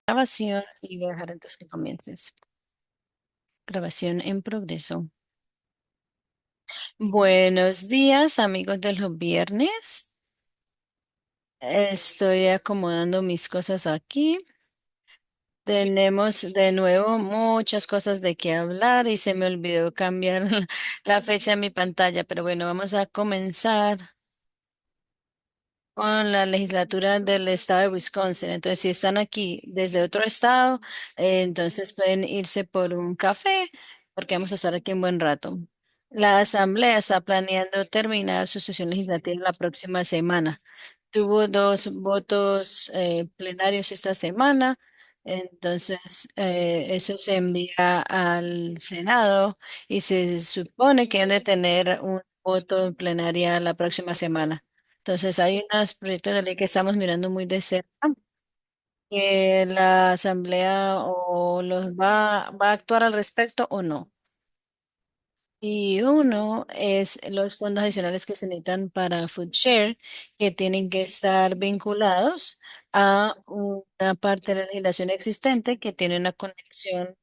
Grabación y voy a dejar entonces que comiences. Grabación en progreso. Buenos días, amigos de los viernes. Estoy acomodando mis cosas aquí. Tenemos de nuevo muchas cosas de qué hablar y se me olvidó cambiar la fecha en mi pantalla, pero bueno, vamos a comenzar con la legislatura del estado de Wisconsin. Entonces, si están aquí desde otro estado, entonces pueden irse por un café, porque vamos a estar aquí un buen rato. La asamblea está planeando terminar su sesión legislativa la próxima semana. Tuvo dos votos plenarios esta semana, entonces eso se envía al Senado y se supone que han de tener un voto en plenaria la próxima semana. Entonces hay unos proyectos de ley que estamos mirando muy de cerca, que la Asamblea o va a actuar al respecto o no. Y uno es los fondos adicionales que se necesitan para Food Share, que tienen que estar vinculados a una parte de la legislación existente que tiene una conexión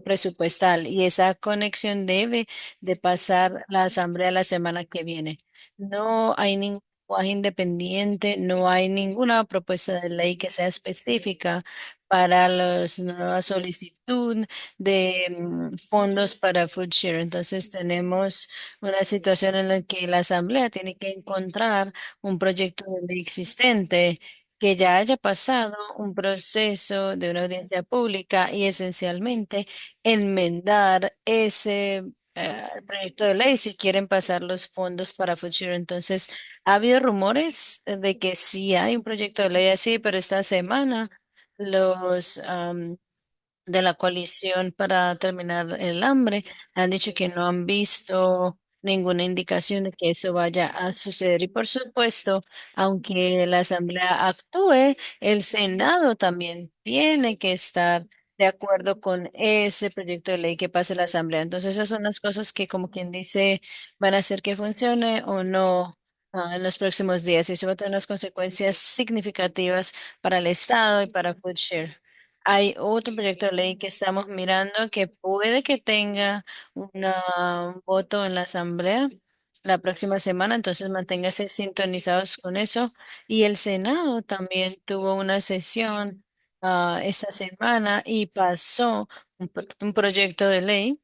presupuestal y esa conexión debe de pasar la asamblea la semana que viene. No hay ningún lenguaje independiente, no hay ninguna propuesta de ley que sea específica para la nueva solicitud de fondos para food share. Entonces tenemos una situación en la que la asamblea tiene que encontrar un proyecto de ley existente que ya haya pasado un proceso de una audiencia pública y esencialmente enmendar ese proyecto de ley si quieren pasar los fondos para Future. Entonces, ha habido rumores de que sí hay un proyecto de ley así, pero esta semana los de la coalición para terminar el hambre han dicho que no han visto ninguna indicación de que eso vaya a suceder. Y por supuesto, aunque la Asamblea actúe, el Senado también tiene que estar de acuerdo con ese proyecto de ley que pase la Asamblea. Entonces, esas son las cosas que, como quien dice, van a hacer que funcione o no. En los próximos días, y eso va a tener unas consecuencias significativas para el Estado y para FoodShare. Hay otro proyecto de ley que estamos mirando que puede que tenga un voto en la Asamblea la próxima semana, entonces manténgase sintonizados con eso. Y el Senado también tuvo una sesión esta semana y pasó un proyecto de ley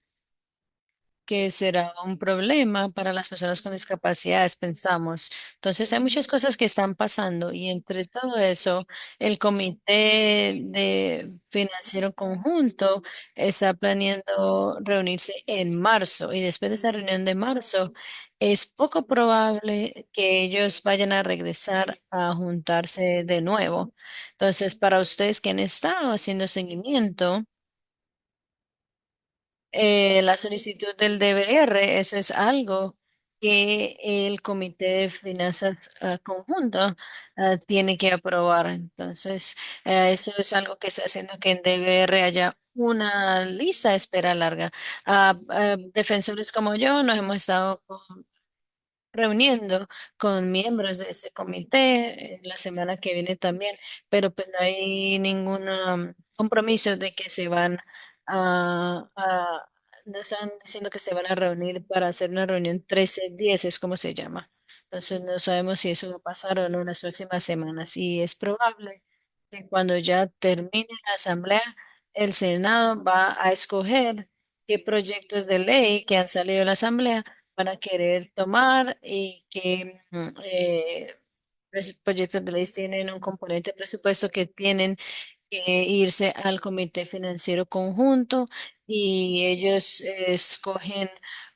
que será un problema para las personas con discapacidades, pensamos. Entonces, hay muchas cosas que están pasando y entre todo eso, el Comité de Financiero Conjunto está planeando reunirse en marzo y después de esa reunión de marzo, es poco probable que ellos vayan a regresar a juntarse de nuevo. Entonces, para ustedes que han estado haciendo seguimiento, la solicitud del DBR, eso es algo que el Comité de Finanzas Conjunto tiene que aprobar. Entonces, eso es algo que está haciendo que en DBR haya una lista de espera larga. Defensores como yo nos hemos estado reuniendo con miembros de ese comité la semana que viene también, pero pues no hay ningún compromiso de que se van no están diciendo que se van a reunir para hacer una reunión 13-10, es como se llama. Entonces no sabemos si eso va a pasar o no en las próximas semanas. Y es probable que cuando ya termine la asamblea, el Senado va a escoger qué proyectos de ley que han salido de la asamblea van a querer tomar y que proyectos de ley tienen un componente de presupuesto que tienen que irse al Comité Financiero Conjunto y ellos escogen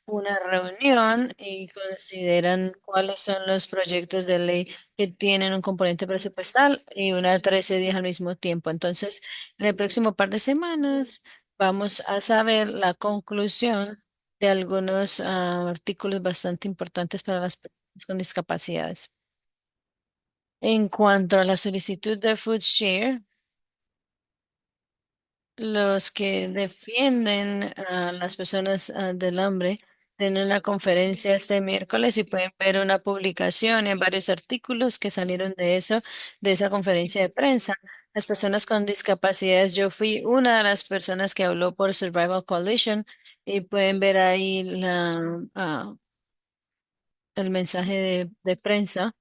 una reunión y consideran cuáles son los proyectos de ley que tienen un componente presupuestal y una 13 días al mismo tiempo. Entonces, en el próximo par de semanas vamos a saber la conclusión de algunos artículos bastante importantes para las personas con discapacidades. En cuanto a la solicitud de Food Share, los que defienden a las personas del hambre tienen una conferencia este miércoles y pueden ver una publicación en varios artículos que salieron de eso, de esa conferencia de prensa, las personas con discapacidades. Yo fui una de las personas que habló por Survival Coalition y pueden ver ahí el mensaje de prensa.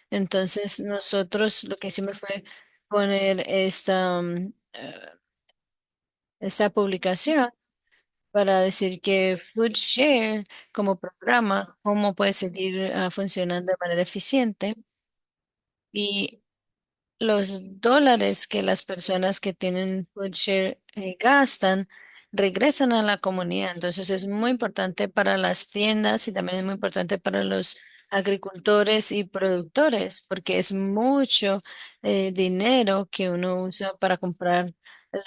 Entonces, nosotros lo que hicimos fue poner esta publicación para decir que FoodShare como programa, cómo puede seguir funcionando de manera eficiente. Y los dólares que las personas que tienen FoodShare gastan regresan a la comunidad. Entonces es muy importante para las tiendas y también es muy importante para los agricultores y productores porque es mucho dinero que uno usa para comprar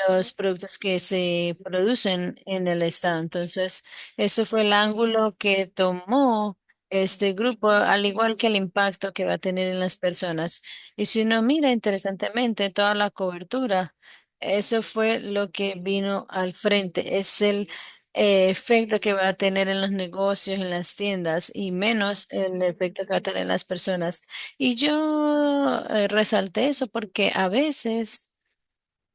los productos que se producen en el estado. Entonces, eso fue el ángulo que tomó este grupo, al igual que el impacto que va a tener en las personas. Y si uno mira interesantemente toda la cobertura, eso fue lo que vino al frente. Es el efecto que va a tener en los negocios, en las tiendas, y menos el efecto que va a tener en las personas. Y yo resalté eso porque a veces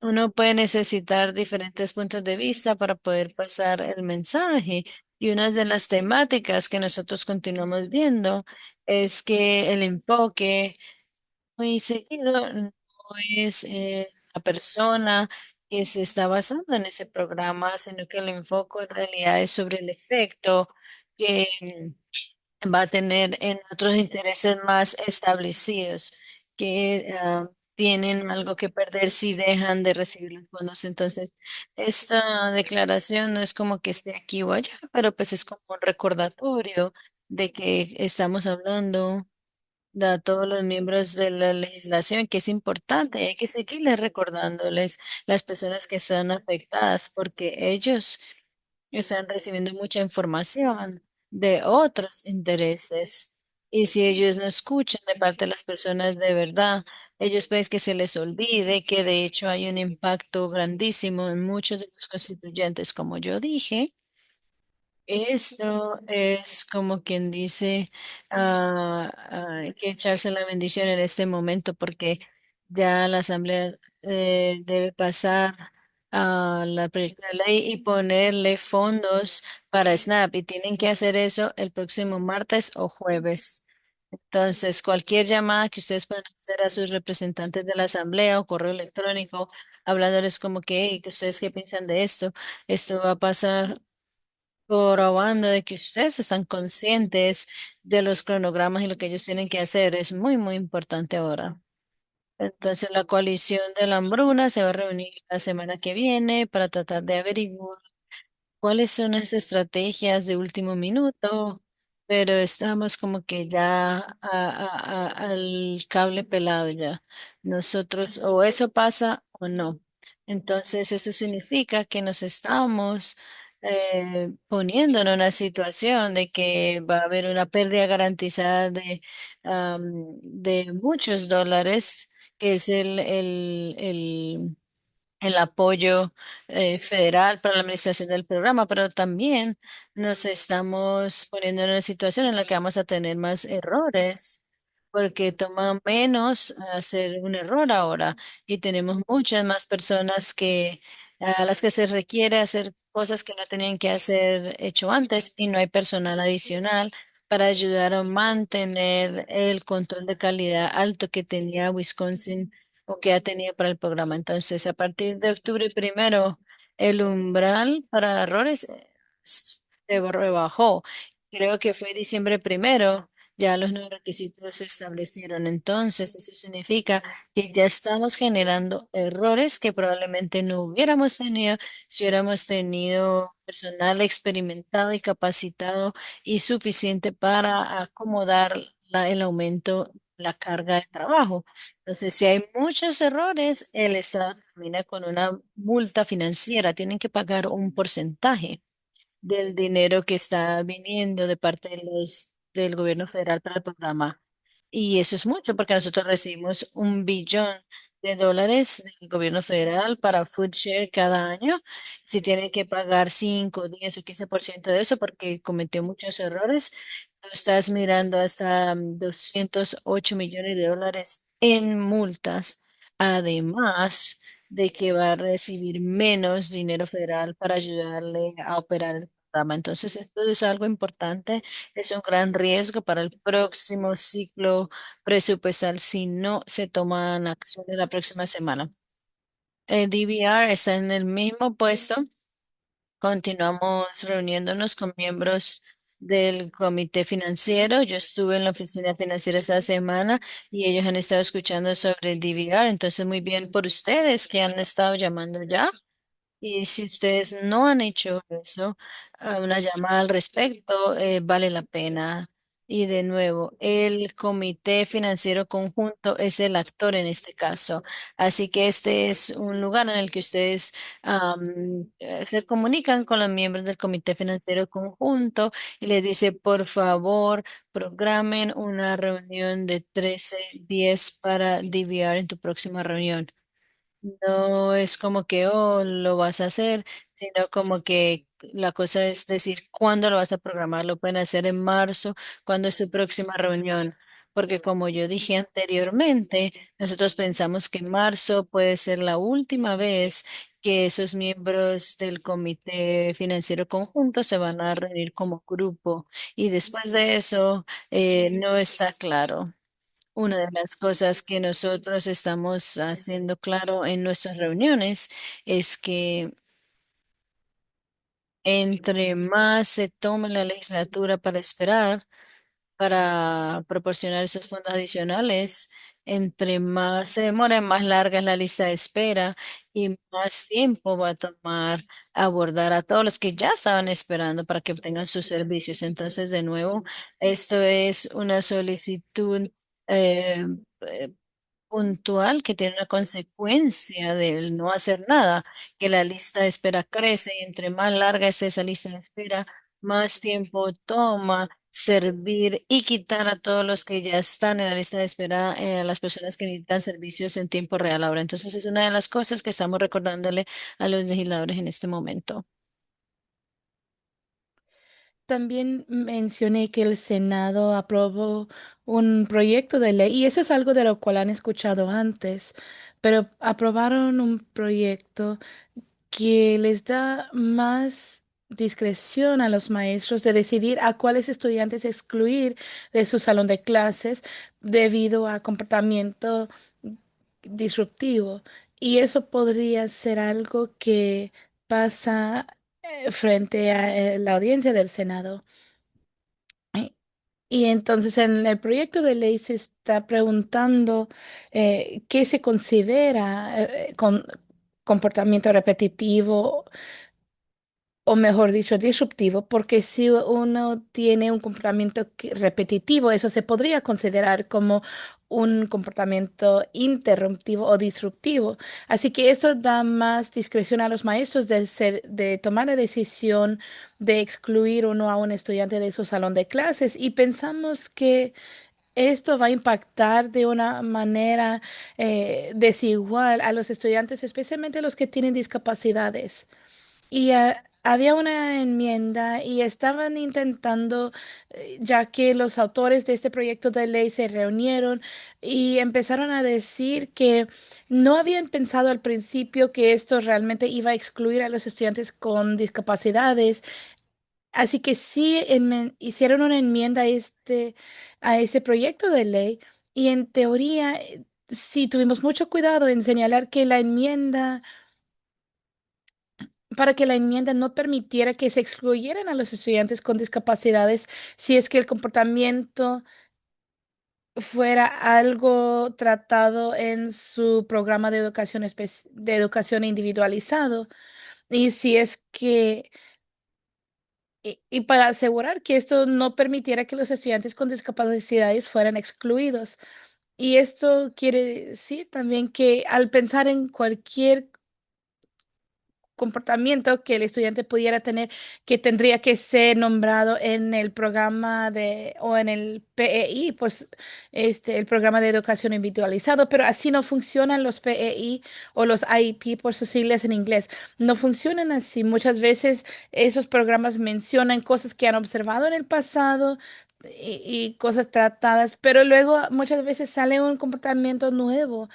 uno puede necesitar diferentes puntos de vista para poder pasar el mensaje. Y una de las temáticas que nosotros continuamos viendo es que el enfoque muy seguido no es la persona que se está basando en ese programa, sino que el enfoque en realidad es sobre el efecto que va a tener en otros intereses más establecidos que tienen algo que perder si dejan de recibir los fondos. Entonces, esta declaración no es como que esté aquí o allá, pero pues es como un recordatorio de que estamos hablando a todos los miembros de la legislación, que es importante, hay que seguirles recordándoles las personas que están afectadas, porque ellos están recibiendo mucha información de otros intereses. Y si ellos no escuchan de parte de las personas de verdad, ellos pueden que se les olvide que de hecho hay un impacto grandísimo en muchos de los constituyentes, como yo dije. Esto es como quien dice hay que echarse la bendición en este momento porque ya la Asamblea debe pasar a la proyecto de ley y ponerle fondos para SNAP y tienen que hacer eso el próximo martes o jueves. Entonces, cualquier llamada que ustedes puedan hacer a sus representantes de la Asamblea o correo electrónico, hablándoles como que, "Hey, que ustedes qué piensan de esto va a pasar probando de que ustedes están conscientes de los cronogramas y lo que ellos tienen que hacer es muy, muy importante ahora. Entonces, la coalición de la hambruna se va a reunir la semana que viene para tratar de averiguar cuáles son las estrategias de último minuto, pero estamos como que ya al cable pelado ya. Nosotros, o eso pasa o no. Entonces, eso significa que nos estamos poniendo en una situación de que va a haber una pérdida garantizada de muchos dólares, que es el apoyo federal para la administración del programa, pero también nos estamos poniendo en una situación en la que vamos a tener más errores, porque toma menos hacer un error ahora y tenemos muchas más personas a las que se requiere hacer cosas que no tenían que hacer hecho antes y no hay personal adicional para ayudar a mantener el control de calidad alto que tenía Wisconsin o que ha tenido para el programa. Entonces, a partir de octubre primero, el umbral para errores se rebajó. Creo que fue diciembre primero, ya los nuevos requisitos se establecieron. Entonces, eso significa que ya estamos generando errores que probablemente no hubiéramos tenido si hubiéramos tenido personal experimentado y capacitado y suficiente para acomodar el aumento, la carga de trabajo. Entonces, si hay muchos errores, el Estado termina con una multa financiera. Tienen que pagar un porcentaje del dinero que está viniendo de parte de del gobierno federal para el programa. Y eso es mucho porque nosotros recibimos 1 billón de dólares del gobierno federal para food share cada año. Si tiene que pagar 5, 10 o 15% de eso porque cometió muchos errores, tú estás mirando hasta 208 millones de dólares en multas además de que va a recibir menos dinero federal para ayudarle a operar el programa. Entonces, esto es algo importante, es un gran riesgo para el próximo ciclo presupuestal si no se toman acciones la próxima semana. El DVR está en el mismo puesto. Continuamos reuniéndonos con miembros del comité financiero. Yo estuve en la oficina financiera esta semana y ellos han estado escuchando sobre el DVR. Entonces, muy bien por ustedes que han estado llamando ya. Y si ustedes no han hecho eso, una llamada al respecto, vale la pena. Y de nuevo, el Comité Financiero Conjunto es el actor en este caso. Así que este es un lugar en el que ustedes se comunican con los miembros del Comité Financiero Conjunto y les dice, por favor, programen una reunión de 13:10 para DVR en tu próxima reunión. No es como que, oh, lo vas a hacer, sino como que la cosa es decir, ¿cuándo lo vas a programar? Lo pueden hacer en marzo, ¿cuándo es su próxima reunión? Porque como yo dije anteriormente, nosotros pensamos que marzo puede ser la última vez que esos miembros del Comité Financiero Conjunto se van a reunir como grupo y después de eso no está claro. Una de las cosas que nosotros estamos haciendo claro en nuestras reuniones es que entre más se tome la legislatura para esperar, para proporcionar esos fondos adicionales, entre más se demora, más larga es la lista de espera y más tiempo va a tomar abordar a todos los que ya estaban esperando para que obtengan sus servicios. Entonces, de nuevo, esto es una solicitud. eh, eh, puntual que tiene una consecuencia del no hacer nada, que la lista de espera crece y entre más larga es esa lista de espera, más tiempo toma servir y quitar a todos los que ya están en la lista de espera, a las personas que necesitan servicios en tiempo real ahora. Entonces es una de las cosas que estamos recordándole a los legisladores en este momento. También mencioné que el Senado aprobó un proyecto de ley, y eso es algo de lo cual han escuchado antes, pero aprobaron un proyecto que les da más discreción a los maestros de decidir a cuáles estudiantes excluir de su salón de clases debido a comportamiento disruptivo. Y eso podría ser algo que pasa frente a la audiencia del Senado. Y y entonces en el proyecto de ley se está preguntando qué se considera comportamiento repetitivo, o mejor dicho, disruptivo, porque si uno tiene un comportamiento repetitivo, eso se podría considerar como un comportamiento interrumpivo o disruptivo. Así que eso da más discreción a los maestros de tomar la decisión de excluir o no a un estudiante de su salón de clases. Y pensamos que esto va a impactar de una manera desigual a los estudiantes, especialmente los que tienen discapacidades. Y había una enmienda y estaban intentando, ya que los autores de este proyecto de ley se reunieron y empezaron a decir que no habían pensado al principio que esto realmente iba a excluir a los estudiantes con discapacidades. Así que sí hicieron una enmienda a este proyecto de ley, y en teoría sí tuvimos mucho cuidado en señalar que la enmienda para que la enmienda no permitiera que se excluyeran a los estudiantes con discapacidades si es que el comportamiento fuera algo tratado en su programa de educación de educación individualizado, y si es que y para asegurar que esto no permitiera que los estudiantes con discapacidades fueran excluidos. Y esto quiere decir también que al pensar en cualquier comportamiento que el estudiante pudiera tener, que tendría que ser nombrado en el programa de o en el PEI, pues el programa de educación individualizado, pero así no funcionan los PEI o los IEP por sus siglas en inglés. No funcionan así. Muchas veces esos programas mencionan cosas que han observado en el pasado, y cosas tratadas, pero luego muchas veces sale un comportamiento nuevo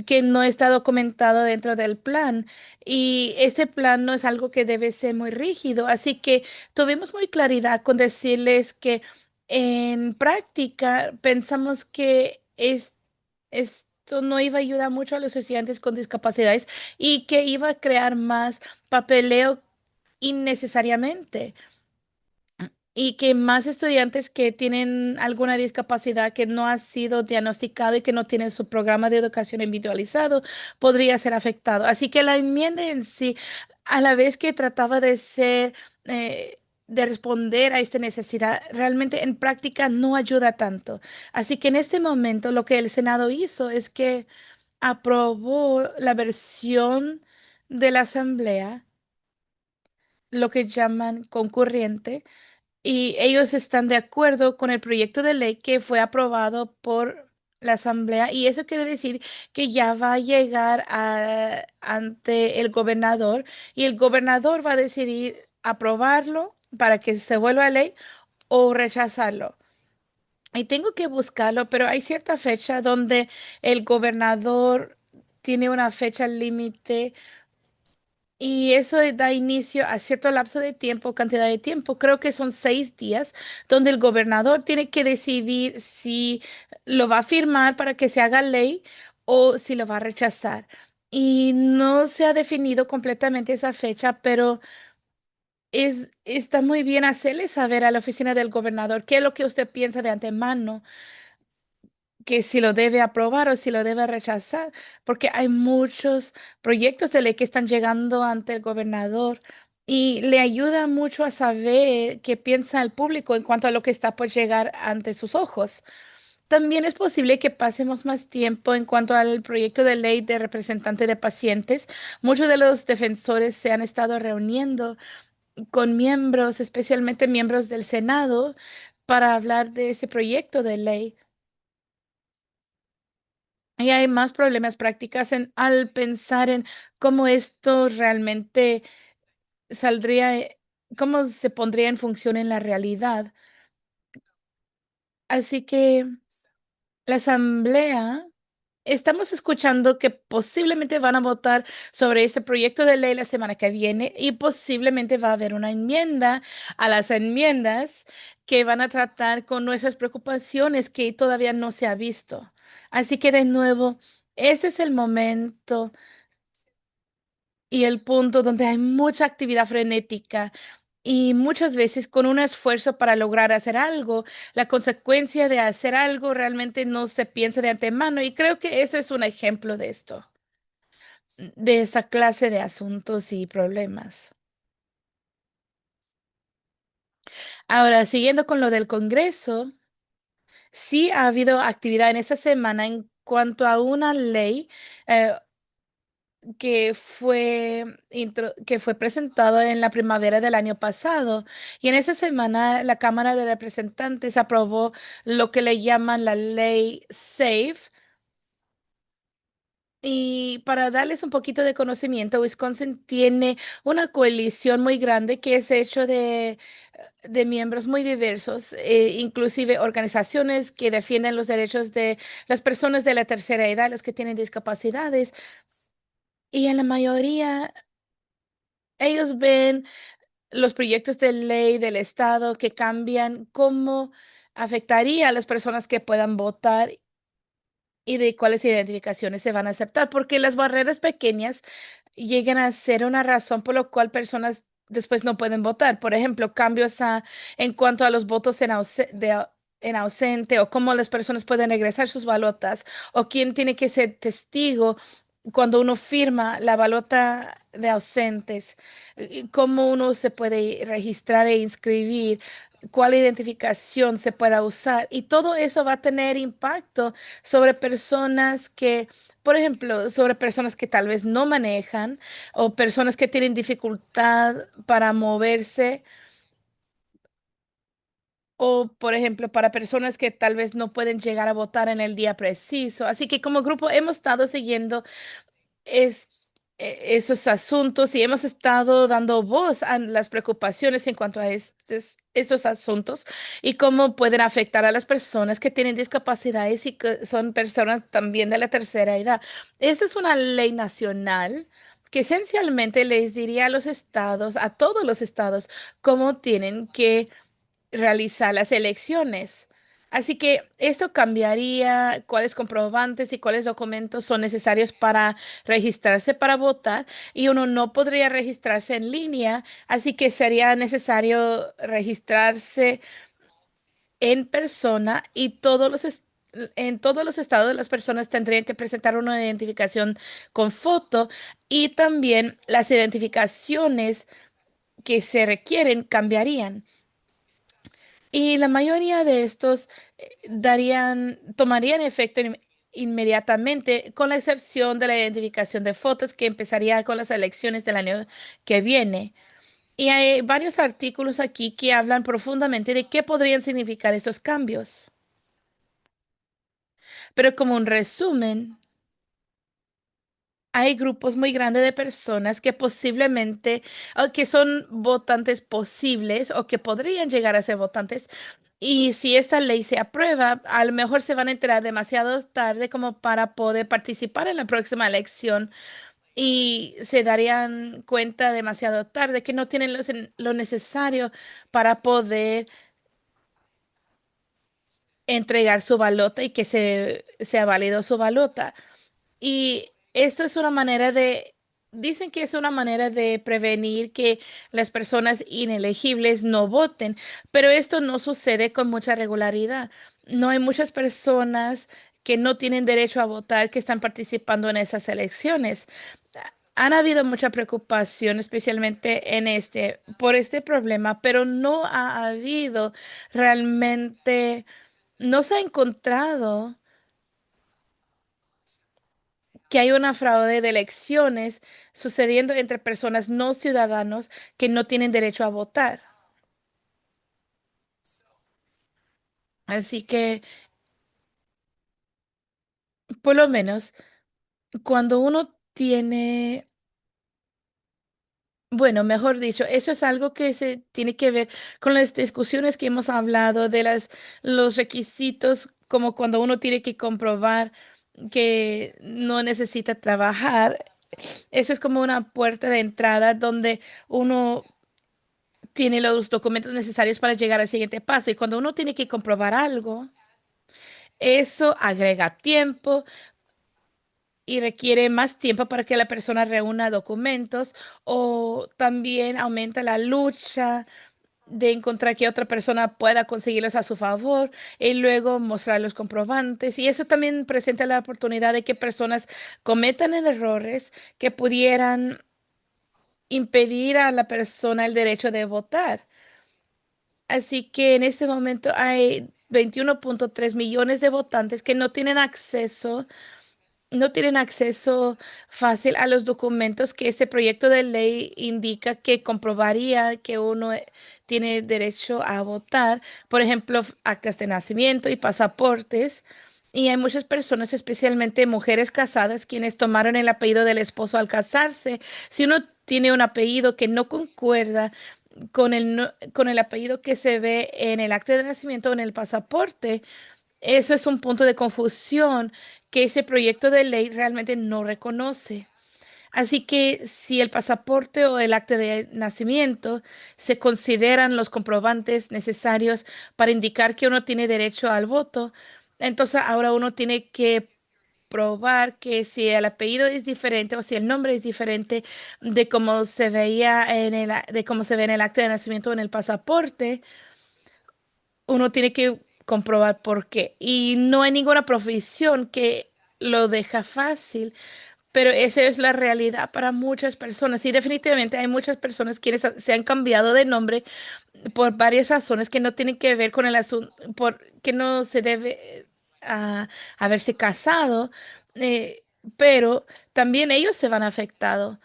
que no está documentado dentro del plan y ese plan no es algo que debe ser muy rígido, así que tuvimos muy claridad con decirles que en práctica pensamos que esto no iba a ayudar mucho a los estudiantes con discapacidades y que iba a crear más papeleo innecesariamente y que más estudiantes que tienen alguna discapacidad que no ha sido diagnosticado y que no tienen su programa de educación individualizado podría ser afectado. Así que la enmienda en sí, a la vez que trataba de ser, de responder a esta necesidad, realmente en práctica no ayuda tanto. Así que en este momento lo que el Senado hizo es que aprobó la versión de la Asamblea, lo que llaman concurriente y ellos están de acuerdo con el proyecto de ley que fue aprobado por la Asamblea y eso quiere decir que ya va a llegar ante el gobernador y el gobernador va a decidir aprobarlo para que se vuelva ley o rechazarlo. Y tengo que buscarlo, pero hay cierta fecha donde el gobernador tiene una fecha límite y eso da inicio a cierto lapso de tiempo, cantidad de tiempo. Creo que son 6 días donde el gobernador tiene que decidir si lo va a firmar para que se haga ley o si lo va a rechazar. Y no se ha definido completamente esa fecha, pero está muy bien hacerle saber a la oficina del gobernador qué es lo que usted piensa de antemano que si lo debe aprobar o si lo debe rechazar, porque hay muchos proyectos de ley que están llegando ante el gobernador y le ayuda mucho a saber qué piensa el público en cuanto a lo que está por llegar ante sus ojos. También es posible que pasemos más tiempo en cuanto al proyecto de ley de representante de pacientes. Muchos de los defensores se han estado reuniendo con miembros, especialmente miembros del Senado, para hablar de ese proyecto de ley. Y hay más problemas prácticas al pensar en cómo esto realmente saldría, cómo se pondría en función en la realidad. Así que la asamblea, estamos escuchando que posiblemente van a votar sobre este proyecto de ley la semana que viene y posiblemente va a haber una enmienda a las enmiendas que van a tratar con nuestras preocupaciones que todavía no se ha visto. Así que de nuevo, ese es el momento y el punto donde hay mucha actividad frenética y muchas veces con un esfuerzo para lograr hacer algo, la consecuencia de hacer algo realmente no se piensa de antemano y creo que eso es un ejemplo de esto, de esa clase de asuntos y problemas. Ahora, siguiendo con lo del Congreso, sí ha habido actividad en esta semana en cuanto a una ley. eh, que fue presentado en la primavera del año pasado. Y en esa semana la Cámara de Representantes aprobó lo que le llaman la ley SAFE. Y para darles un poquito de conocimiento, Wisconsin tiene una coalición muy grande que es hecho de miembros muy diversos, inclusive organizaciones que defienden los derechos de las personas de la tercera edad, los que tienen discapacidades. Y en la mayoría, ellos ven los proyectos de ley del Estado que cambian cómo afectaría a las personas que puedan votar y de cuáles identificaciones se van a aceptar, porque las barreras pequeñas llegan a ser una razón por la cual personas después no pueden votar. Por ejemplo, cambios en cuanto a los votos en ausente o cómo las personas pueden regresar sus balotas o quién tiene que ser testigo cuando uno firma la balota de ausentes, y cómo uno se puede registrar e inscribir, cuál identificación se pueda usar. Y todo eso va a tener impacto sobre personas que, por ejemplo, sobre personas que tal vez no manejan o personas que tienen dificultad para moverse o, por ejemplo, para personas que tal vez no pueden llegar a votar en el día preciso. Así que como grupo hemos estado siguiendo esos asuntos y hemos estado dando voz a las preocupaciones en cuanto a estos asuntos y cómo pueden afectar a las personas que tienen discapacidades y que son personas también de la tercera edad. Esta es una ley nacional que esencialmente les diría a los estados, a todos los estados, cómo tienen que realizar las elecciones. Así que esto cambiaría cuáles comprobantes y cuáles documentos son necesarios para registrarse para votar y uno no podría registrarse en línea, así que sería necesario registrarse en persona y en todos los estados las personas tendrían que presentar una identificación con foto y también las identificaciones que se requieren cambiarían. Y la mayoría de estos tomarían efecto inmediatamente, con la excepción de la identificación de fotos que empezaría con las elecciones del año que viene. Y hay varios artículos aquí que hablan profundamente de qué podrían significar estos cambios. Pero como un resumen, hay grupos muy grandes de personas que posiblemente, o que son votantes posibles o que podrían llegar a ser votantes. Y si esta ley se aprueba, a lo mejor se van a enterar demasiado tarde como para poder participar en la próxima elección y se darían cuenta demasiado tarde que no tienen lo necesario para poder entregar su balota y que sea válido su balota. Y esto es una manera dicen que es una manera de prevenir que las personas inelegibles no voten, pero esto no sucede con mucha regularidad. No hay muchas personas que no tienen derecho a votar que están participando en esas elecciones. Han habido mucha preocupación, especialmente por este problema, pero no ha habido realmente, no se ha encontrado que hay una fraude de elecciones sucediendo entre personas no ciudadanos que no tienen derecho a votar. Así que, por lo menos, cuando uno tiene, bueno, mejor dicho, eso es algo que se tiene que ver con las discusiones que hemos hablado de los requisitos, como cuando uno tiene que comprobar que no necesita trabajar. Eso es como una puerta de entrada donde uno tiene los documentos necesarios para llegar al siguiente paso. Y cuando uno tiene que comprobar algo, eso agrega tiempo y requiere más tiempo para que la persona reúna documentos o también aumenta la lucha de encontrar que otra persona pueda conseguirlos a su favor y luego mostrar los comprobantes. Y eso también presenta la oportunidad de que personas cometan errores que pudieran impedir a la persona el derecho de votar. Así que en este momento hay 21.3 millones de votantes que no tienen acceso fácil a los documentos que este proyecto de ley indica que comprobaría que uno tiene derecho a votar. Por ejemplo, actas de nacimiento y pasaportes. Y hay muchas personas, especialmente mujeres casadas, quienes tomaron el apellido del esposo al casarse. Si uno tiene un apellido que no concuerda con con el apellido que se ve en el acta de nacimiento o en el pasaporte. Eso es un punto de confusión que ese proyecto de ley realmente no reconoce. Así que si el pasaporte o el acta de nacimiento se consideran los comprobantes necesarios para indicar que uno tiene derecho al voto, entonces ahora uno tiene que probar que si el apellido es diferente o si el nombre es diferente de cómo se veía de cómo se ve en el acta de nacimiento o en el pasaporte, uno tiene que comprobar por qué. Y no hay ninguna profesión que lo deja fácil, pero esa es la realidad para muchas personas. Y definitivamente hay muchas personas quienes se han cambiado de nombre por varias razones que no tienen que ver con el asunto, por que no se debe haberse casado, pero también ellos se van afectados.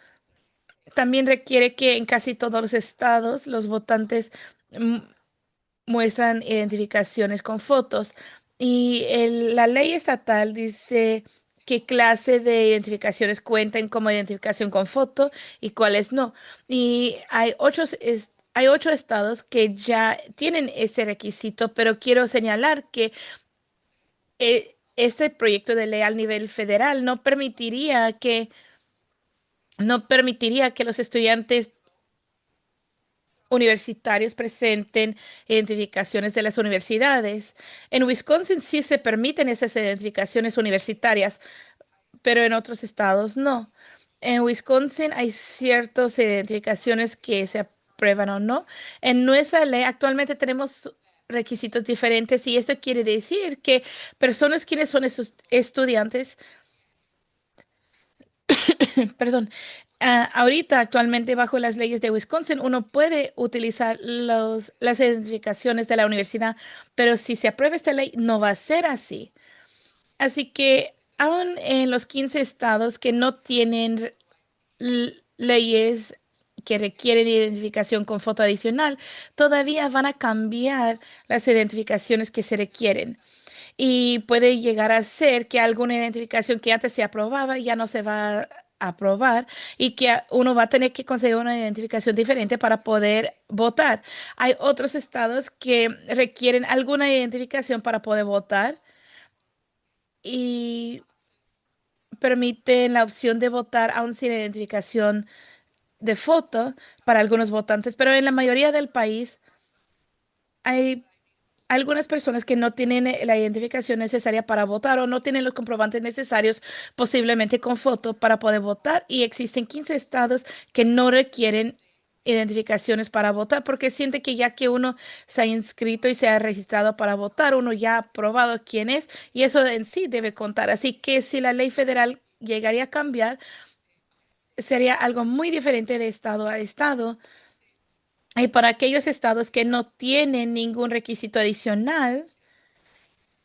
También requiere que en casi todos los estados los votantes mm, muestran identificaciones con fotos. Y la ley estatal dice qué clase de identificaciones cuentan como identificación con foto y cuáles no. Y hay 8 estados que ya tienen ese requisito, pero quiero señalar que este proyecto de ley al nivel federal no permitiría que los estudiantes universitarios presenten identificaciones de las universidades. En Wisconsin sí se permiten esas identificaciones universitarias, pero en otros estados no. En Wisconsin hay ciertas identificaciones que se aprueban o no. En nuestra ley actualmente tenemos requisitos diferentes y esto quiere decir que personas quienes son esos estudiantes, perdón, ahorita actualmente bajo las leyes de Wisconsin uno puede utilizar las identificaciones de la universidad, pero si se aprueba esta ley no va a ser así. Así que aún en los 15 estados que no tienen leyes que requieren identificación con foto adicional, todavía van a cambiar las identificaciones que se requieren. Y puede llegar a ser que alguna identificación que antes se aprobaba ya no se va a aprobar y que uno va a tener que conseguir una identificación diferente para poder votar. Hay otros estados que requieren alguna identificación para poder votar y permiten la opción de votar aún sin identificación de foto para algunos votantes, pero en la mayoría del país hay algunas personas que no tienen la identificación necesaria para votar o no tienen los comprobantes necesarios, posiblemente con foto, para poder votar. Y existen 15 estados que no requieren identificaciones para votar porque siente que ya que uno se ha inscrito y se ha registrado para votar, uno ya ha probado quién es y eso en sí debe contar. Así que si la ley federal llegaría a cambiar, sería algo muy diferente de estado a estado. Y para aquellos estados que no tienen ningún requisito adicional,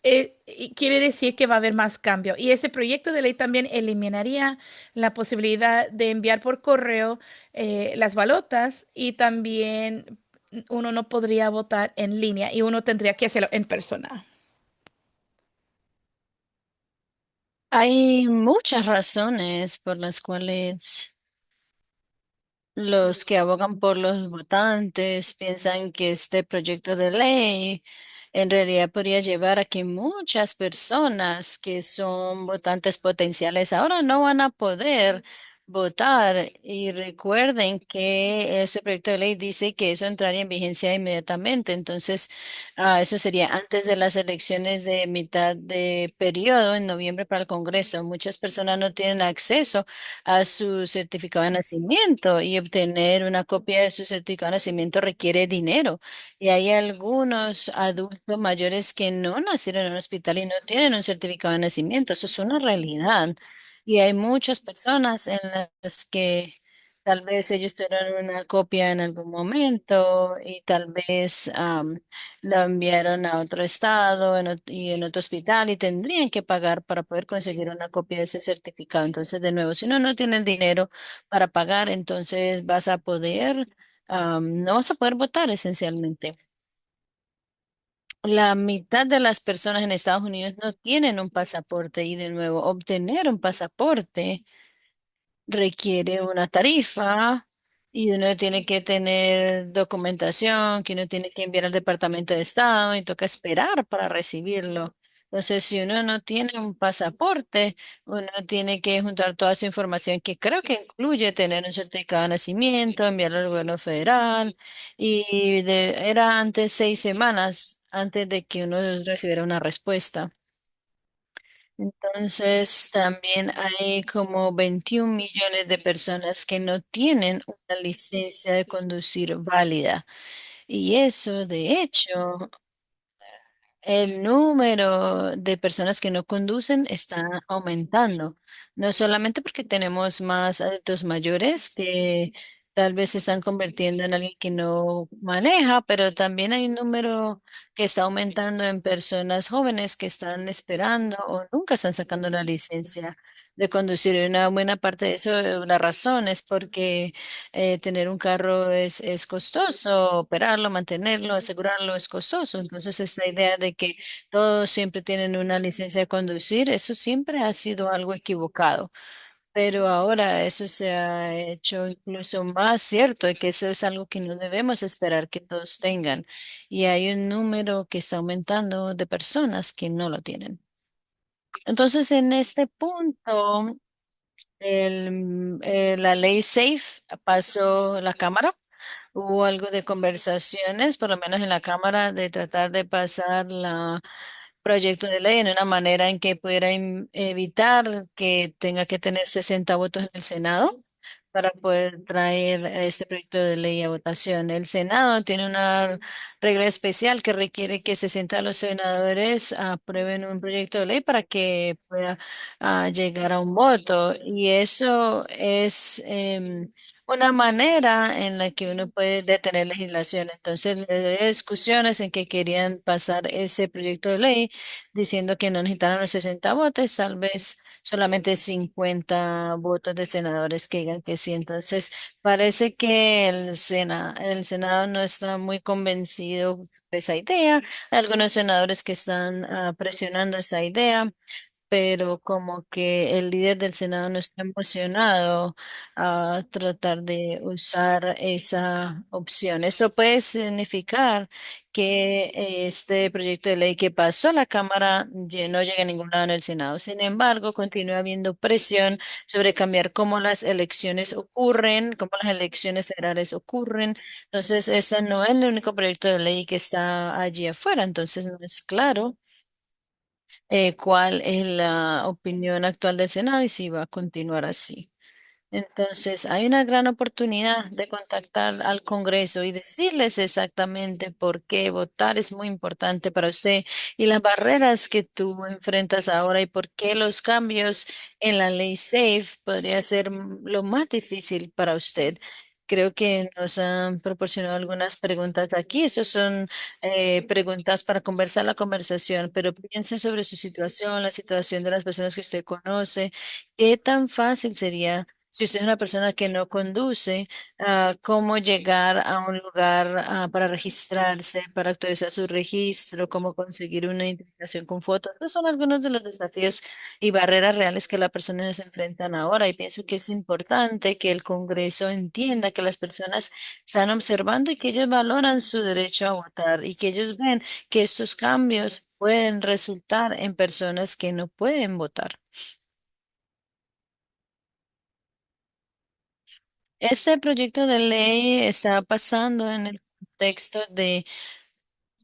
y quiere decir que va a haber más cambio. Y ese proyecto de ley también eliminaría la posibilidad de enviar por correo las balotas y también uno no podría votar en línea y uno tendría que hacerlo en persona. Hay muchas razones por las cuales los que abogan por los votantes piensan que este proyecto de ley en realidad podría llevar a que muchas personas que son votantes potenciales ahora no van a poder votar. Y recuerden que ese proyecto de ley dice que eso entraría en vigencia inmediatamente. Entonces, eso sería antes de las elecciones de mitad de periodo en noviembre para el Congreso. Muchas personas no tienen acceso a su certificado de nacimiento y obtener una copia de su certificado de nacimiento requiere dinero. Y hay algunos adultos mayores que no nacieron en un hospital y no tienen un certificado de nacimiento. Eso es una realidad. Y hay muchas personas en las que tal vez ellos tuvieron una copia en algún momento y tal vez lo enviaron a otro estado y en otro hospital y tendrían que pagar para poder conseguir una copia de ese certificado. Entonces, de nuevo, si uno no tiene el dinero para pagar, entonces no vas a poder votar esencialmente. La mitad de las personas en Estados Unidos no tienen un pasaporte y de nuevo, obtener un pasaporte requiere una tarifa y uno tiene que tener documentación que uno tiene que enviar al Departamento de Estado y toca esperar para recibirlo. Entonces, si uno no tiene un pasaporte, uno tiene que juntar toda su información que creo que incluye tener un certificado de nacimiento, enviarlo al gobierno federal era antes 6 semanas antes de que uno recibiera una respuesta. Entonces, también hay como 21 millones de personas que no tienen una licencia de conducir válida. Y eso, de hecho, el número de personas que no conducen está aumentando, no solamente porque tenemos más adultos mayores que tal vez se están convirtiendo en alguien que no maneja, pero también hay un número que está aumentando en personas jóvenes que están esperando o nunca están sacando la licencia. de conducir. Y una buena parte de eso, la razón es porque tener un carro es costoso, operarlo, mantenerlo, asegurarlo es costoso. Entonces, esta idea de que todos siempre tienen una licencia de conducir, eso siempre ha sido algo equivocado. Pero ahora eso se ha hecho incluso más cierto, y que eso es algo que no debemos esperar que todos tengan. Y hay un número que está aumentando de personas que no lo tienen. Entonces, en este punto, la ley SAFE pasó la Cámara. Hubo algo de conversaciones, por lo menos en la Cámara, de tratar de pasar la proyecto de ley en una manera en que pudiera evitar que tenga que tener 60 votos en el Senado para poder traer este proyecto de ley a votación. El Senado tiene una regla especial que requiere que 60 de los senadores aprueben un proyecto de ley para que pueda llegar a un voto. Y eso es una manera en la que uno puede detener legislación. Entonces, había discusiones en que querían pasar ese proyecto de ley diciendo que no necesitaban los 60 votos, tal vez solamente 50 votos de senadores que digan que sí. Entonces, parece que el Senado no está muy convencido de esa idea. Hay algunos senadores que están presionando esa idea, pero como que el líder del Senado no está emocionado a tratar de usar esa opción. Eso puede significar que este proyecto de ley que pasó a la Cámara no llegue a ningún lado en el Senado. Sin embargo, continúa habiendo presión sobre cambiar cómo las elecciones ocurren, cómo las elecciones federales ocurren. Entonces, este no es el único proyecto de ley que está allí afuera. Entonces, no es claro cuál es la opinión actual del Senado y si va a continuar así. Entonces, hay una gran oportunidad de contactar al Congreso y decirles exactamente por qué votar es muy importante para usted y las barreras que tú enfrentas ahora y por qué los cambios en la ley SAFE podría ser lo más difícil para usted. Creo que nos han proporcionado algunas preguntas aquí. Esas son preguntas para conversar la conversación, pero piense sobre su situación, la situación de las personas que usted conoce. ¿Qué tan fácil sería? Si usted es una persona que no conduce, cómo llegar a un lugar para registrarse, para actualizar su registro, cómo conseguir una identificación con fotos. Estos son algunos de los desafíos y barreras reales que las personas se enfrentan ahora. Y pienso que es importante que el Congreso entienda que las personas están observando y que ellos valoran su derecho a votar y que ellos ven que estos cambios pueden resultar en personas que no pueden votar. Este proyecto de ley está pasando en el contexto de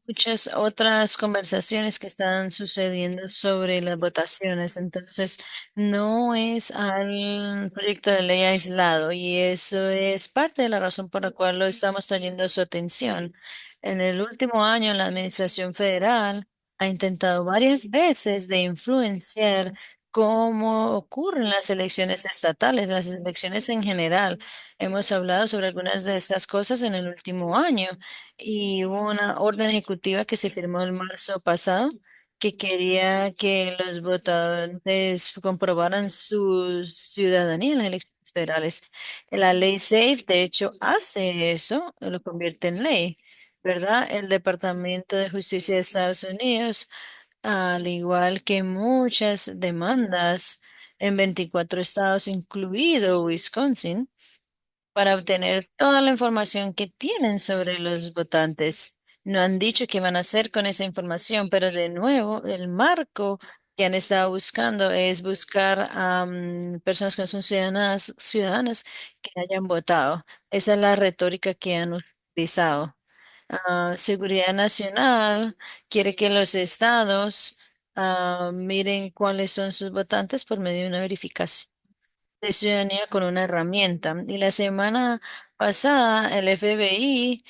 muchas otras conversaciones que están sucediendo sobre las votaciones. Entonces, no es al proyecto de ley aislado y eso es parte de la razón por la cual lo estamos trayendo a su atención. En el último año, la Administración Federal ha intentado varias veces de influenciar cómo ocurren las elecciones estatales, las elecciones en general. Hemos hablado sobre algunas de estas cosas en el último año y hubo una orden ejecutiva que se firmó en marzo pasado que quería que los votantes comprobaran su ciudadanía en las elecciones federales. La ley SAFE, de hecho, hace eso, lo convierte en ley, ¿verdad? El Departamento de Justicia de Estados Unidos, al igual que muchas demandas en 24 estados, incluido Wisconsin, para obtener toda la información que tienen sobre los votantes. No han dicho qué van a hacer con esa información, pero de nuevo, el marco que han estado buscando es buscar a personas que no son ciudadanas que hayan votado. Esa es la retórica que han utilizado. Seguridad Nacional quiere que los estados miren cuáles son sus votantes por medio de una verificación de ciudadanía con una herramienta. Y la semana pasada el FBI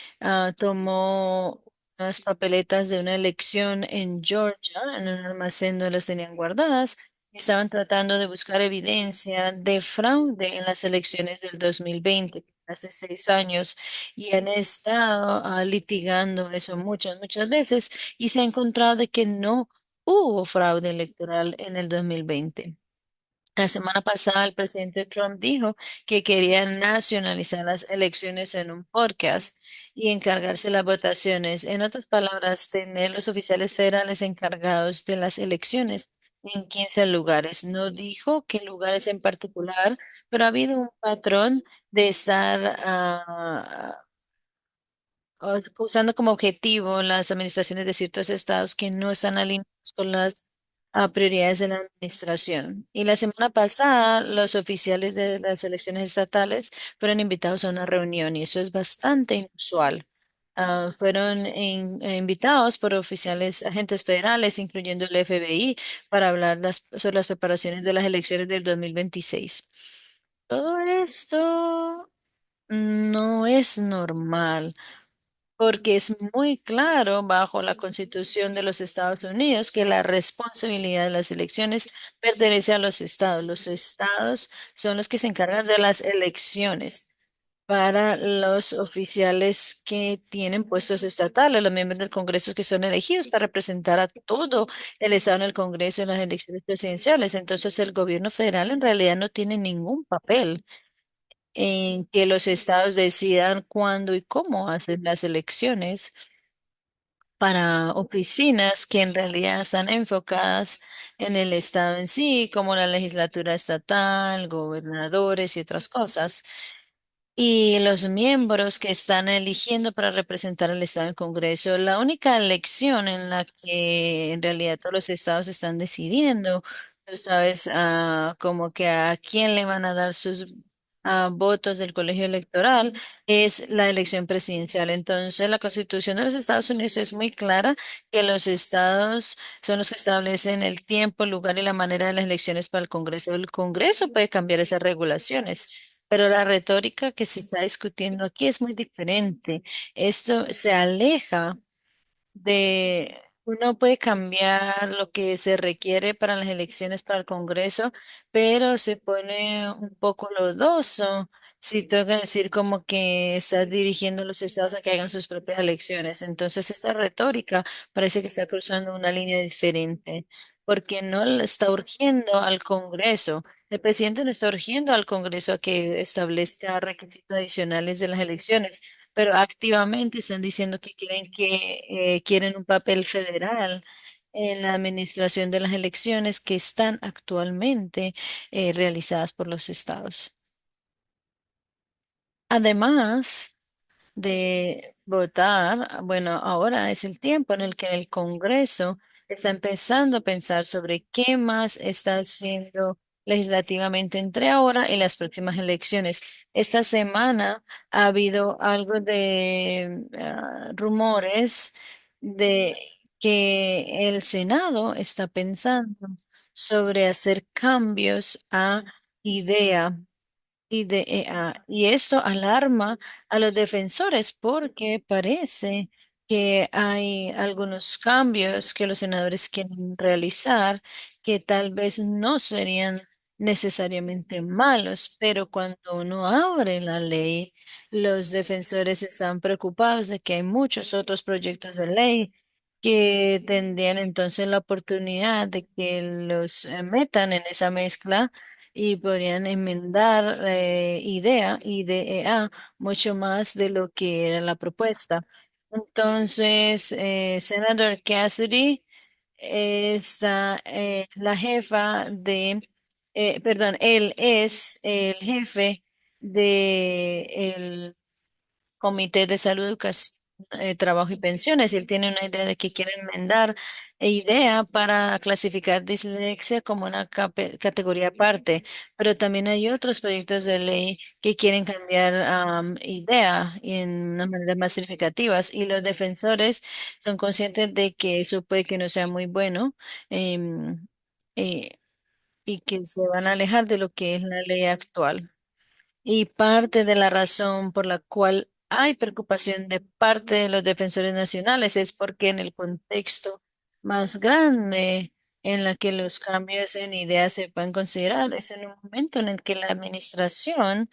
tomó unas papeletas de una elección en Georgia, en un almacén donde las tenían guardadas. Estaban tratando de buscar evidencia de fraude en las elecciones del 2020, hace 6 años, y han estado litigando eso muchas veces y se ha encontrado de que no hubo fraude electoral en el 2020. La semana pasada el presidente Trump dijo que quería nacionalizar las elecciones en un podcast y encargarse las votaciones. En otras palabras, tener los oficiales federales encargados de las elecciones en 15 lugares. No dijo qué lugares en particular, pero ha habido un patrón de estar usando como objetivo las administraciones de ciertos estados que no están alineados con las prioridades de la administración. Y la semana pasada, los oficiales de las elecciones estatales fueron invitados a una reunión y eso es bastante inusual. Fueron invitados por oficiales, agentes federales, incluyendo el FBI, para hablar sobre las preparaciones de las elecciones del 2026. Todo esto no es normal porque es muy claro bajo la Constitución de los Estados Unidos que la responsabilidad de las elecciones pertenece a los estados. Los estados son los que se encargan de las elecciones para los oficiales que tienen puestos estatales, los miembros del Congreso que son elegidos para representar a todo el estado en el Congreso en las elecciones presidenciales. Entonces, el gobierno federal en realidad no tiene ningún papel en que los estados decidan cuándo y cómo hacen las elecciones para oficinas que en realidad están enfocadas en el estado en sí, como la legislatura estatal, gobernadores y otras cosas. Y los miembros que están eligiendo para representar al Estado en Congreso, la única elección en la que en realidad todos los estados están decidiendo, tú sabes, como que a quién le van a dar sus votos del colegio electoral, es la elección presidencial. Entonces, la Constitución de los Estados Unidos es muy clara que los estados son los que establecen el tiempo, el lugar y la manera de las elecciones para el Congreso. El Congreso puede cambiar esas regulaciones. Pero la retórica que se está discutiendo aquí es muy diferente. Esto se aleja de, uno puede cambiar lo que se requiere para las elecciones para el Congreso, pero se pone un poco lodoso si toca decir como que está dirigiendo a los estados a que hagan sus propias elecciones. Entonces, esta retórica parece que está cruzando una línea diferente, porque no le está urgiendo al Congreso. El presidente no está urgiendo al Congreso a que establezca requisitos adicionales de las elecciones, pero activamente están diciendo que quieren un papel federal en la administración de las elecciones que están actualmente realizadas por los estados. Además de votar, bueno, ahora es el tiempo en el que el Congreso está empezando a pensar sobre qué más está haciendo legislativamente entre ahora y las próximas elecciones. Esta semana ha habido algo de rumores de que el Senado está pensando sobre hacer cambios a IDEA y esto alarma a los defensores porque parece que hay algunos cambios que los senadores quieren realizar que tal vez no serían necesariamente malos, pero cuando uno abre la ley, los defensores están preocupados de que hay muchos otros proyectos de ley que tendrían entonces la oportunidad de que los metan en esa mezcla y podrían enmendar IDEA mucho más de lo que era la propuesta. Entonces, Senator Cassidy es la jefa perdón, él es el jefe de Comité de Salud, Educación, Trabajo y Pensiones. Y él tiene una idea de que quiere enmendar idea para clasificar dislexia como una categoría aparte. Pero también hay otros proyectos de ley que quieren cambiar idea y en una manera más significativas. Y los defensores son conscientes de que eso puede que no sea muy bueno. em, eh, y que se van a alejar de lo que es la ley actual. Y parte de la razón por la cual hay preocupación de parte de los defensores nacionales es porque en el contexto más grande en la que los cambios en ideas se pueden considerar es en un momento en el que la administración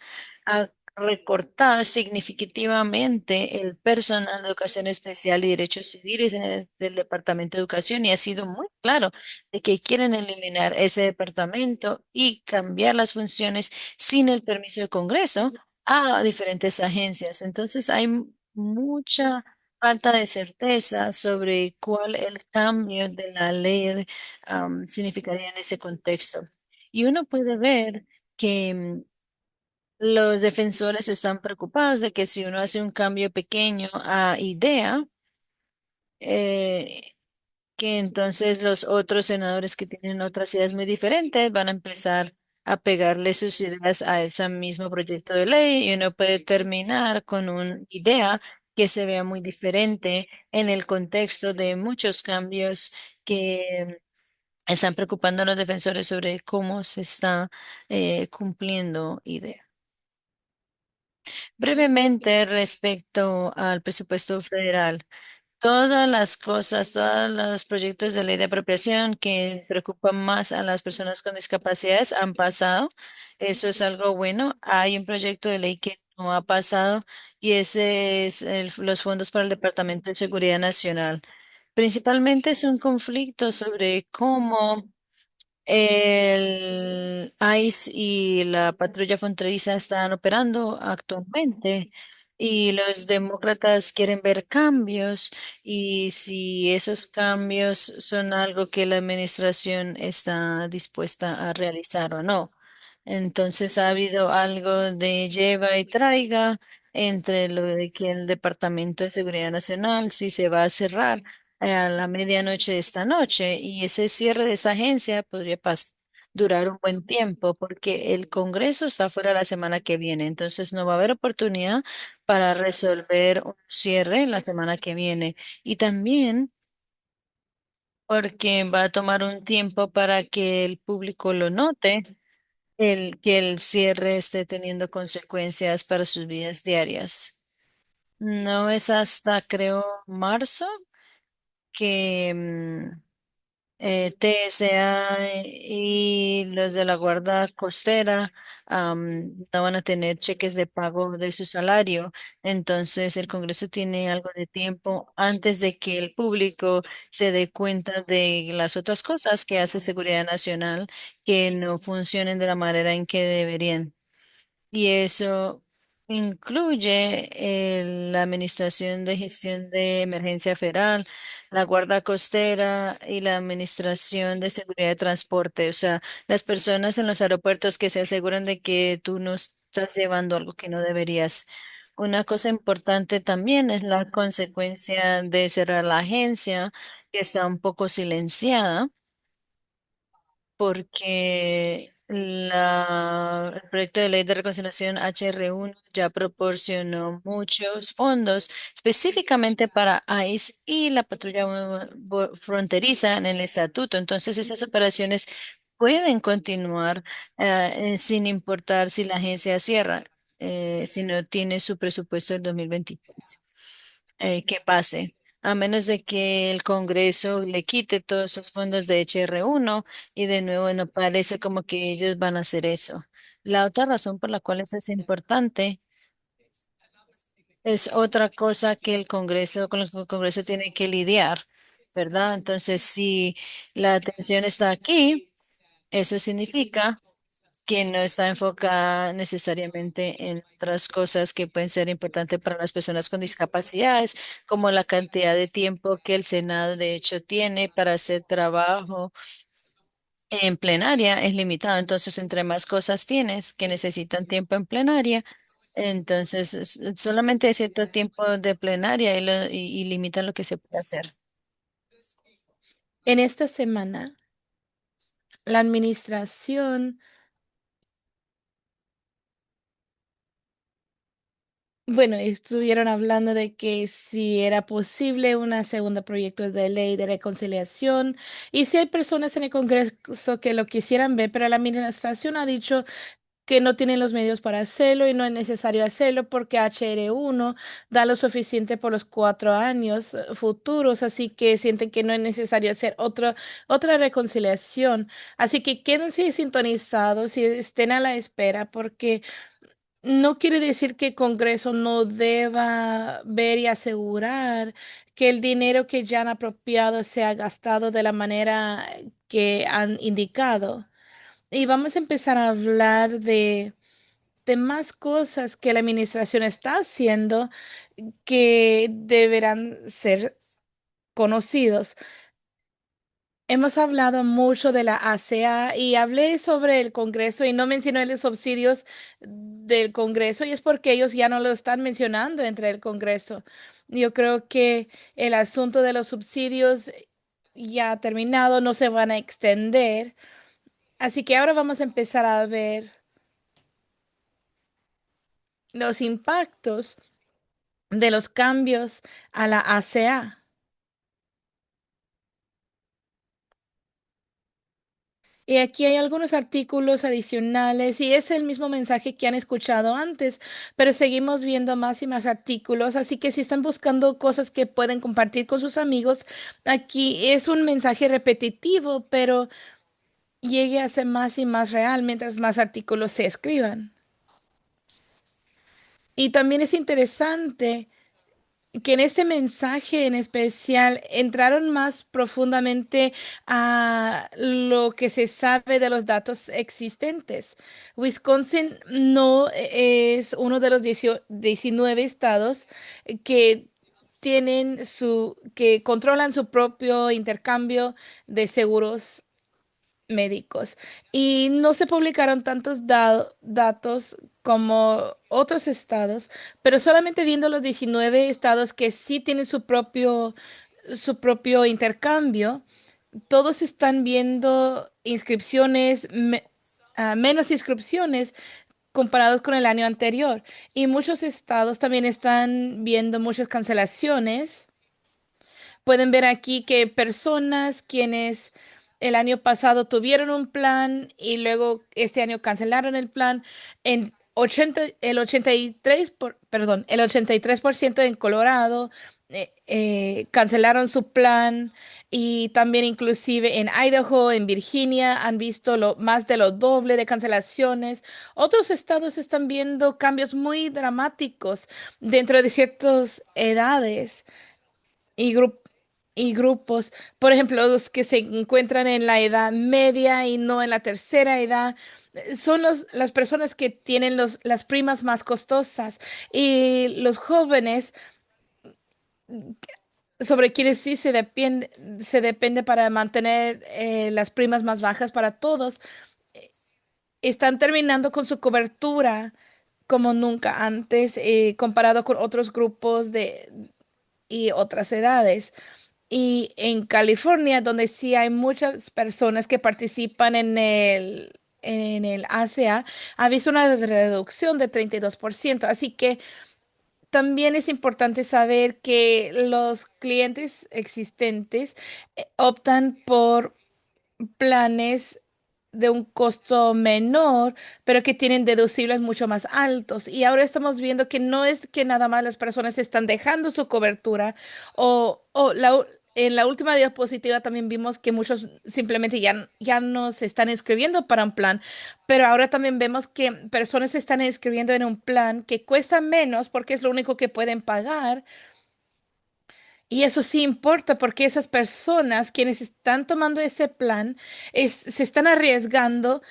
recortado significativamente el personal de educación especial y derechos civiles en del Departamento de Educación y ha sido muy claro de que quieren eliminar ese departamento y cambiar las funciones sin el permiso del Congreso a diferentes agencias. Entonces hay mucha falta de certeza sobre cuál el cambio de la ley significaría en ese contexto. Y uno puede ver que los defensores están preocupados de que si uno hace un cambio pequeño a idea, eh, que entonces los otros senadores que tienen otras ideas muy diferentes van a empezar a pegarle sus ideas a ese mismo proyecto de ley y uno puede terminar con una idea que se vea muy diferente en el contexto de muchos cambios que están preocupando a los defensores sobre cómo se está cumpliendo idea. Brevemente respecto al presupuesto federal, todas las cosas, todos los proyectos de ley de apropiación que preocupan más a las personas con discapacidades han pasado. Eso es algo bueno. Hay un proyecto de ley que no ha pasado y ese es los fondos para el Departamento de Seguridad Nacional. Principalmente es un conflicto sobre cómo el ICE y la patrulla fronteriza están operando actualmente y los demócratas quieren ver cambios y si esos cambios son algo que la administración está dispuesta a realizar o no. Entonces ha habido algo de lleva y traiga entre lo de que el Departamento de Seguridad Nacional si se va a cerrar a la medianoche de esta noche y ese cierre de esa agencia podría durar un buen tiempo porque el Congreso está fuera la semana que viene, entonces no va a haber oportunidad para resolver un cierre la semana que viene y también porque va a tomar un tiempo para que el público lo note, el que el cierre esté teniendo consecuencias para sus vidas diarias. No es hasta, creo, marzo que TSA y los de la Guardia Costera no van a tener cheques de pago de su salario. Entonces, el Congreso tiene algo de tiempo antes de que el público se dé cuenta de las otras cosas que hace Seguridad Nacional que no funcionen de la manera en que deberían. Y eso incluye la Administración de Gestión de Emergencia Federal, la Guardia Costera y la Administración de Seguridad de Transporte. O sea, las personas en los aeropuertos que se aseguran de que tú no estás llevando algo que no deberías. Una cosa importante también es la consecuencia de cerrar la agencia, que está un poco silenciada porque el proyecto de ley de reconciliación HR1 ya proporcionó muchos fondos específicamente para ICE y la patrulla fronteriza en el estatuto. Entonces, esas operaciones pueden continuar sin importar si la agencia cierra, si no tiene su presupuesto del 2023 que pase, a menos de que el Congreso le quite todos esos fondos de HR1 y de nuevo no parece como que ellos van a hacer eso. La otra razón por la cual eso es importante es otra cosa que el Congreso, con lo que el Congreso tiene que lidiar, ¿verdad? Entonces, si la atención está aquí, eso significa que no está enfocada necesariamente en otras cosas que pueden ser importantes para las personas con discapacidades, como la cantidad de tiempo que el Senado de hecho tiene para hacer trabajo en plenaria es limitado. Entonces, entre más cosas tienes que necesitan tiempo en plenaria, entonces solamente hay cierto tiempo de plenaria y limitan lo que se puede hacer. En esta semana, la administración, bueno, estuvieron hablando de que si era posible una segunda proyecto de ley de reconciliación y si hay personas en el Congreso que lo quisieran ver, pero la administración ha dicho que no tienen los medios para hacerlo y no es necesario hacerlo porque HR1 da lo suficiente por los 4 años futuros, así que sienten que no es necesario hacer otra reconciliación. Así que quédense sintonizados y estén a la espera porque No quiere decir que el Congreso no deba ver y asegurar que el dinero que ya han apropiado sea gastado de la manera que han indicado. Y vamos a empezar a hablar de más cosas que la administración está haciendo que deberán ser conocidos. Hemos hablado mucho de la ASEA y hablé sobre el Congreso y no mencioné los subsidios del Congreso y es porque ellos ya no lo están mencionando entre el Congreso. Yo creo que el asunto de los subsidios ya ha terminado, no se van a extender. Así que ahora vamos a empezar a ver los impactos de los cambios a la ACA. Y aquí hay algunos artículos adicionales y es el mismo mensaje que han escuchado antes, pero seguimos viendo más y más artículos, así que si están buscando cosas que pueden compartir con sus amigos, aquí es un mensaje repetitivo, pero llegue a ser más y más real mientras más artículos se escriban. Y también es interesante que en este mensaje en especial entraron más profundamente a lo que se sabe de los datos existentes. Wisconsin no es uno de los 19 estados que que controlan su propio intercambio de seguros médicos y no se publicaron tantos datos como otros estados, pero solamente viendo los 19 estados que sí tienen su propio intercambio, todos están viendo menos inscripciones comparados con el año anterior y muchos estados también están viendo muchas cancelaciones. Pueden ver aquí que personas quienes el año pasado tuvieron un plan y luego este año cancelaron el plan, el 83 el 83% en Colorado cancelaron su plan y también inclusive en Idaho, en Virginia han visto más de lo doble de cancelaciones. Otros estados están viendo cambios muy dramáticos dentro de ciertas edades y, y grupos, por ejemplo, los que se encuentran en la edad media y no en la tercera edad, son las personas que tienen las primas más costosas y los jóvenes sobre quienes sí se depende para mantener las primas más bajas para todos, están terminando con su cobertura como nunca antes, comparado con otros grupos y otras edades. Y en California, donde sí hay muchas personas que participan en el ACA, ha visto una reducción de 32%. Así que también es importante saber que los clientes existentes optan por planes de un costo menor, pero que tienen deducibles mucho más altos. Y ahora estamos viendo que no es que nada más las personas están dejando su cobertura en la última diapositiva también vimos que muchos simplemente ya no se están inscribiendo para un plan, pero ahora también vemos que personas se están inscribiendo en un plan que cuesta menos porque es lo único que pueden pagar y eso sí importa porque esas personas quienes están tomando ese plan se están arriesgando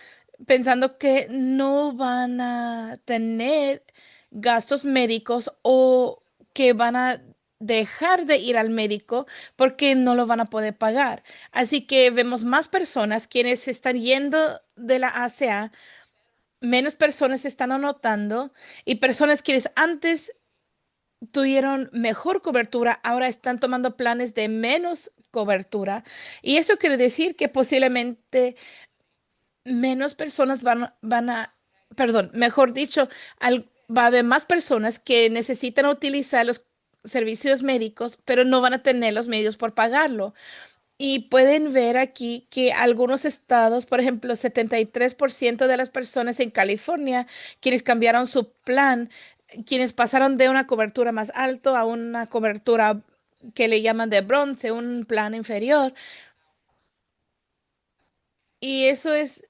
pensando que no van a tener gastos médicos o que van a dejar de ir al médico porque no lo van a poder pagar. Así que vemos más personas quienes se están yendo de la ACA, menos personas se están anotando y personas quienes antes tuvieron mejor cobertura, ahora están tomando planes de menos cobertura. Y eso quiere decir que posiblemente menos personas perdón, mejor dicho, va a haber más personas que necesitan utilizar los servicios médicos, pero no van a tener los medios por pagarlo. Y pueden ver aquí que algunos estados, por ejemplo, 73% de las personas en California, quienes cambiaron su plan, quienes pasaron de una cobertura más alto a una cobertura que le llaman de bronce, un plan inferior. Y eso es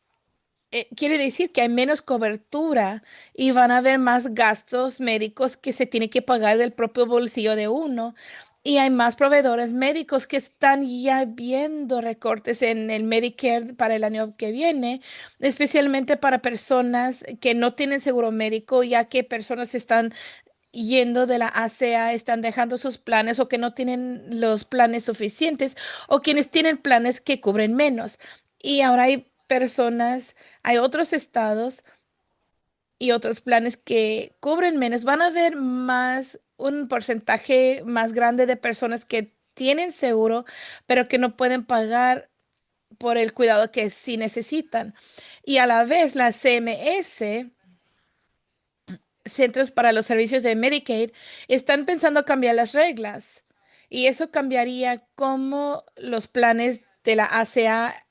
quiere decir que hay menos cobertura y van a haber más gastos médicos que se tiene que pagar del propio bolsillo de uno. Y hay más proveedores médicos que están ya viendo recortes en el Medicare para el año que viene, especialmente para personas que no tienen seguro médico, ya que personas están yendo de la ACA, están dejando sus planes o que no tienen los planes suficientes o quienes tienen planes que cubren menos. Y ahora hay personas, hay otros estados y otros planes que cubren menos. Van a haber más, un porcentaje más grande de personas que tienen seguro, pero que no pueden pagar por el cuidado que sí necesitan. Y a la vez la CMS, Centros para los Servicios de Medicaid, están pensando cambiar las reglas. Y eso cambiaría cómo los planes de la ACA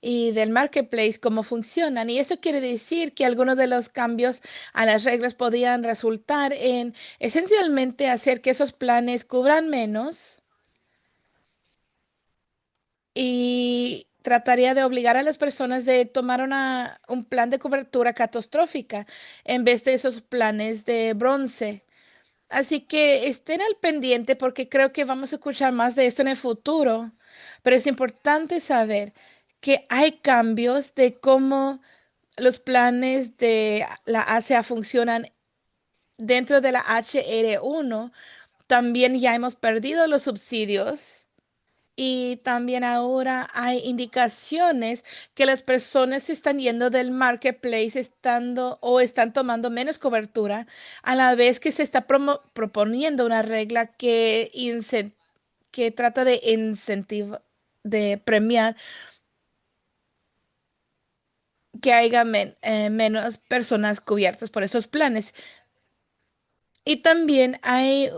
y del Marketplace, cómo funcionan. Y eso quiere decir que algunos de los cambios a las reglas podrían resultar en esencialmente hacer que esos planes cubran menos y trataría de obligar a las personas de tomar un plan de cobertura catastrófica en vez de esos planes de bronce. Así que estén al pendiente porque creo que vamos a escuchar más de esto en el futuro. Pero es importante saber que hay cambios de cómo los planes de la ACA funcionan dentro de la HR1. También ya hemos perdido los subsidios y también ahora hay indicaciones que las personas se están yendo del marketplace estando o están tomando menos cobertura, a la vez que se está proponiendo una regla que trata de incentivar, de premiar que haya menos personas cubiertas por esos planes. Y también hay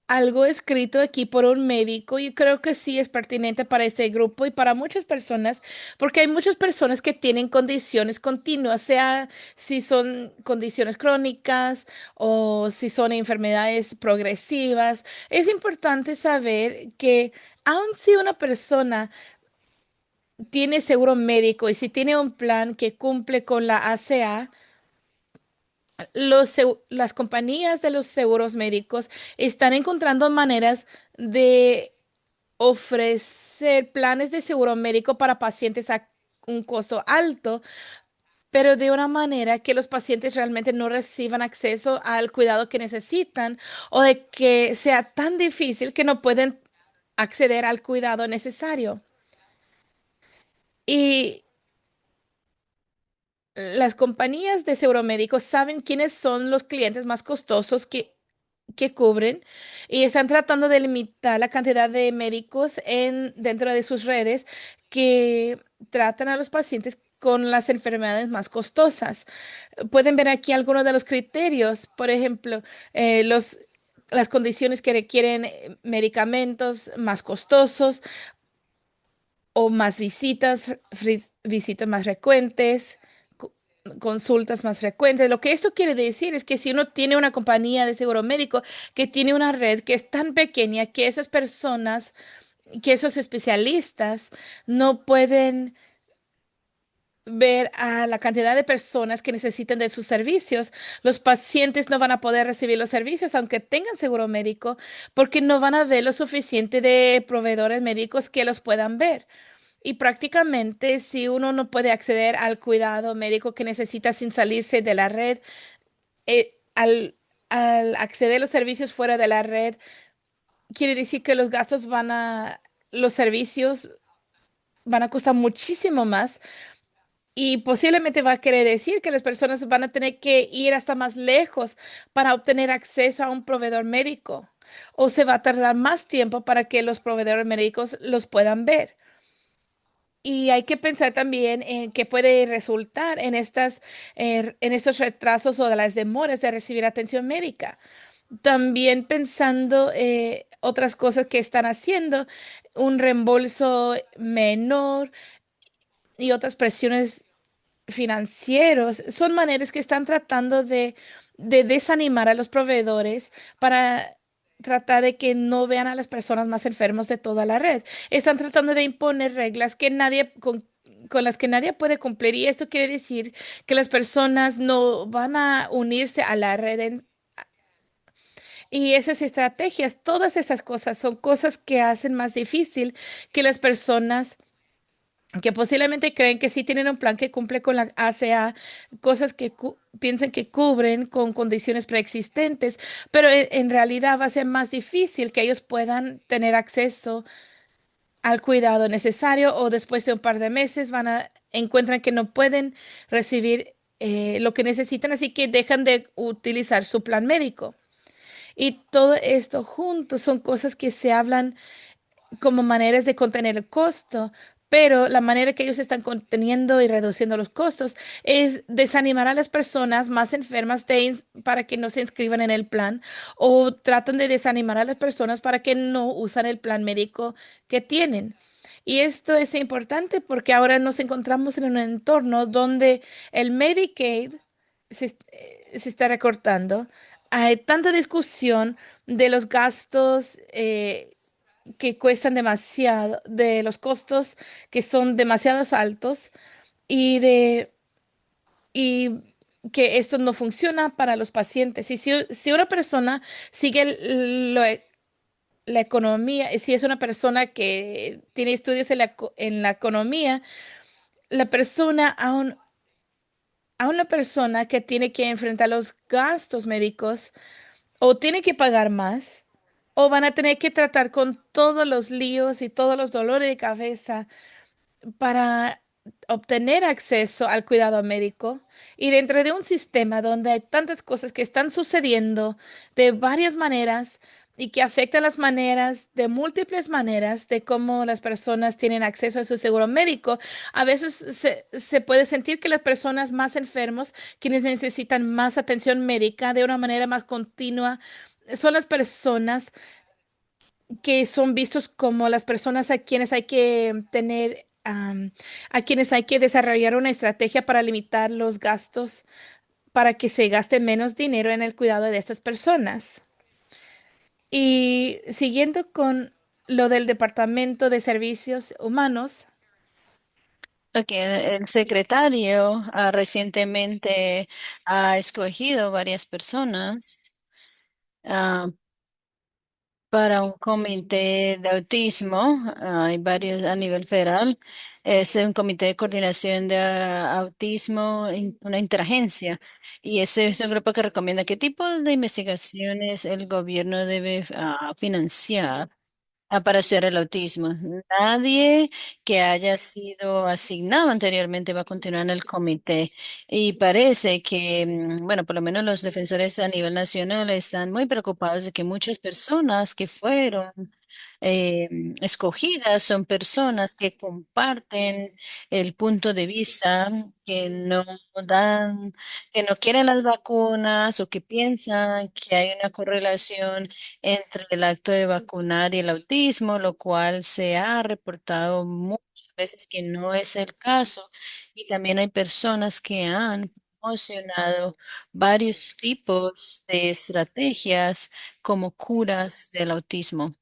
algo escrito aquí por un médico y creo que sí es pertinente para este grupo y para muchas personas, porque hay muchas personas que tienen condiciones continuas, sea si son condiciones crónicas o si son enfermedades progresivas. Es importante saber que aun si una persona tiene seguro médico y si tiene un plan que cumple con la ACA, las compañías de los seguros médicos están encontrando maneras de ofrecer planes de seguro médico para pacientes a un costo alto, pero de una manera que los pacientes realmente no reciban acceso al cuidado que necesitan o de que sea tan difícil que no pueden acceder al cuidado necesario. Y las compañías de seguro médico saben quiénes son los clientes más costosos que cubren y están tratando de limitar la cantidad de médicos dentro de sus redes que tratan a los pacientes con las enfermedades más costosas. Pueden ver aquí algunos de los criterios, por ejemplo, las condiciones que requieren medicamentos más costosos o más visitas más frecuentes, co- consultas más frecuentes. Lo que esto quiere decir es que si uno tiene una compañía de seguro médico que tiene una red que es tan pequeña que esas personas, que esos especialistas no pueden ver a la cantidad de personas que necesitan de sus servicios. Los pacientes no van a poder recibir los servicios aunque tengan seguro médico porque no van a ver lo suficiente de proveedores médicos que los puedan ver. Y prácticamente, si uno no puede acceder al cuidado médico que necesita sin salirse de la red, al acceder a los servicios fuera de la red, quiere decir que los servicios van a costar muchísimo más y posiblemente va a querer decir que las personas van a tener que ir hasta más lejos para obtener acceso a un proveedor médico o se va a tardar más tiempo para que los proveedores médicos los puedan ver. Y hay que pensar también en qué puede resultar en estos retrasos o de las demoras de recibir atención médica. También pensando otras cosas que están haciendo, un reembolso menor y otras presiones financieros, son maneras que están tratando de desanimar a los proveedores para tratar de que no vean a las personas más enfermos de toda la red. Están tratando de imponer reglas con las que nadie puede cumplir. Y esto quiere decir que las personas no van a unirse a la red. Y esas estrategias, todas esas cosas son cosas que hacen más difícil que las personas que posiblemente creen que sí tienen un plan que cumple con la ACA, cosas que piensan que cubren con condiciones preexistentes, pero en realidad va a ser más difícil que ellos puedan tener acceso al cuidado necesario o después de un par de meses encuentran que no pueden recibir lo que necesitan, así que dejan de utilizar su plan médico. Y todo esto juntos son cosas que se hablan como maneras de contener el costo, pero la manera que ellos están conteniendo y reduciendo los costos es desanimar a las personas más enfermas para que no se inscriban en el plan o tratan de desanimar a las personas para que no usan el plan médico que tienen. Y esto es importante porque ahora nos encontramos en un entorno donde el Medicaid se está recortando. Hay tanta discusión de los gastos que cuestan demasiado, de los costos que son demasiado altos y de y que esto no funciona para los pacientes. Y si una persona sigue la economía, y si es una persona que tiene estudios en en la economía, la persona a una persona que tiene que enfrentar los gastos médicos o tiene que pagar más o van a tener que tratar con todos los líos y todos los dolores de cabeza para obtener acceso al cuidado médico y dentro de un sistema donde hay tantas cosas que están sucediendo de varias maneras y que afectan las maneras, de múltiples maneras, de cómo las personas tienen acceso a su seguro médico, a veces se puede sentir que las personas más enfermos, quienes necesitan más atención médica de una manera más continua, son las personas que son vistos como las personas a quienes hay que tener, a quienes hay que desarrollar una estrategia para limitar los gastos, para que se gaste menos dinero en el cuidado de estas personas. Y siguiendo con lo del Departamento de Servicios Humanos, Ok, el secretario recientemente ha escogido varias personas ah, para un comité de autismo. Hay varios a nivel federal. Es un comité de coordinación de autismo, una interagencia. Y ese es un grupo que recomienda qué tipo de investigaciones el gobierno debe financiar para estudiar el autismo. Nadie que haya sido asignado anteriormente va a continuar en el comité. Y parece que, bueno, por lo menos los defensores a nivel nacional están muy preocupados de que muchas personas que fueron eh, escogidas son personas que comparten el punto de vista, que no dan, que no quieren las vacunas o que piensan que hay una correlación entre el acto de vacunar y el autismo, lo cual se ha reportado muchas veces que no es el caso. Y también hay personas que han promocionado varios tipos de estrategias como curas del autismo.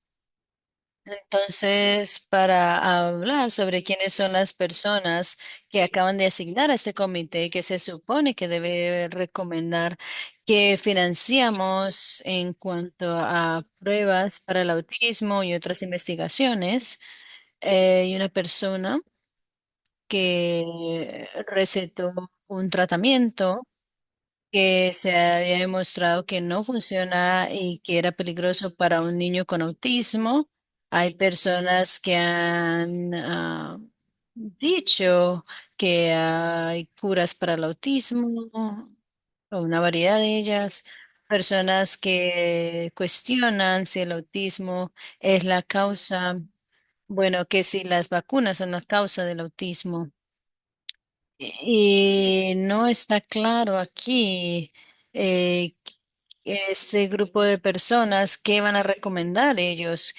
Entonces, para hablar sobre quiénes son las personas que acaban de asignar a este comité que se supone que debe recomendar que financiamos en cuanto a pruebas para el autismo y otras investigaciones, y una persona que recetó un tratamiento que se había demostrado que no funciona y que era peligroso para un niño con autismo. Hay personas que han dicho que hay curas para el autismo, o una variedad de ellas. Personas que cuestionan si el autismo es la causa, bueno, que si las vacunas son la causa del autismo. Y no está claro aquí eh, ese grupo de personas qué van a recomendar ellos.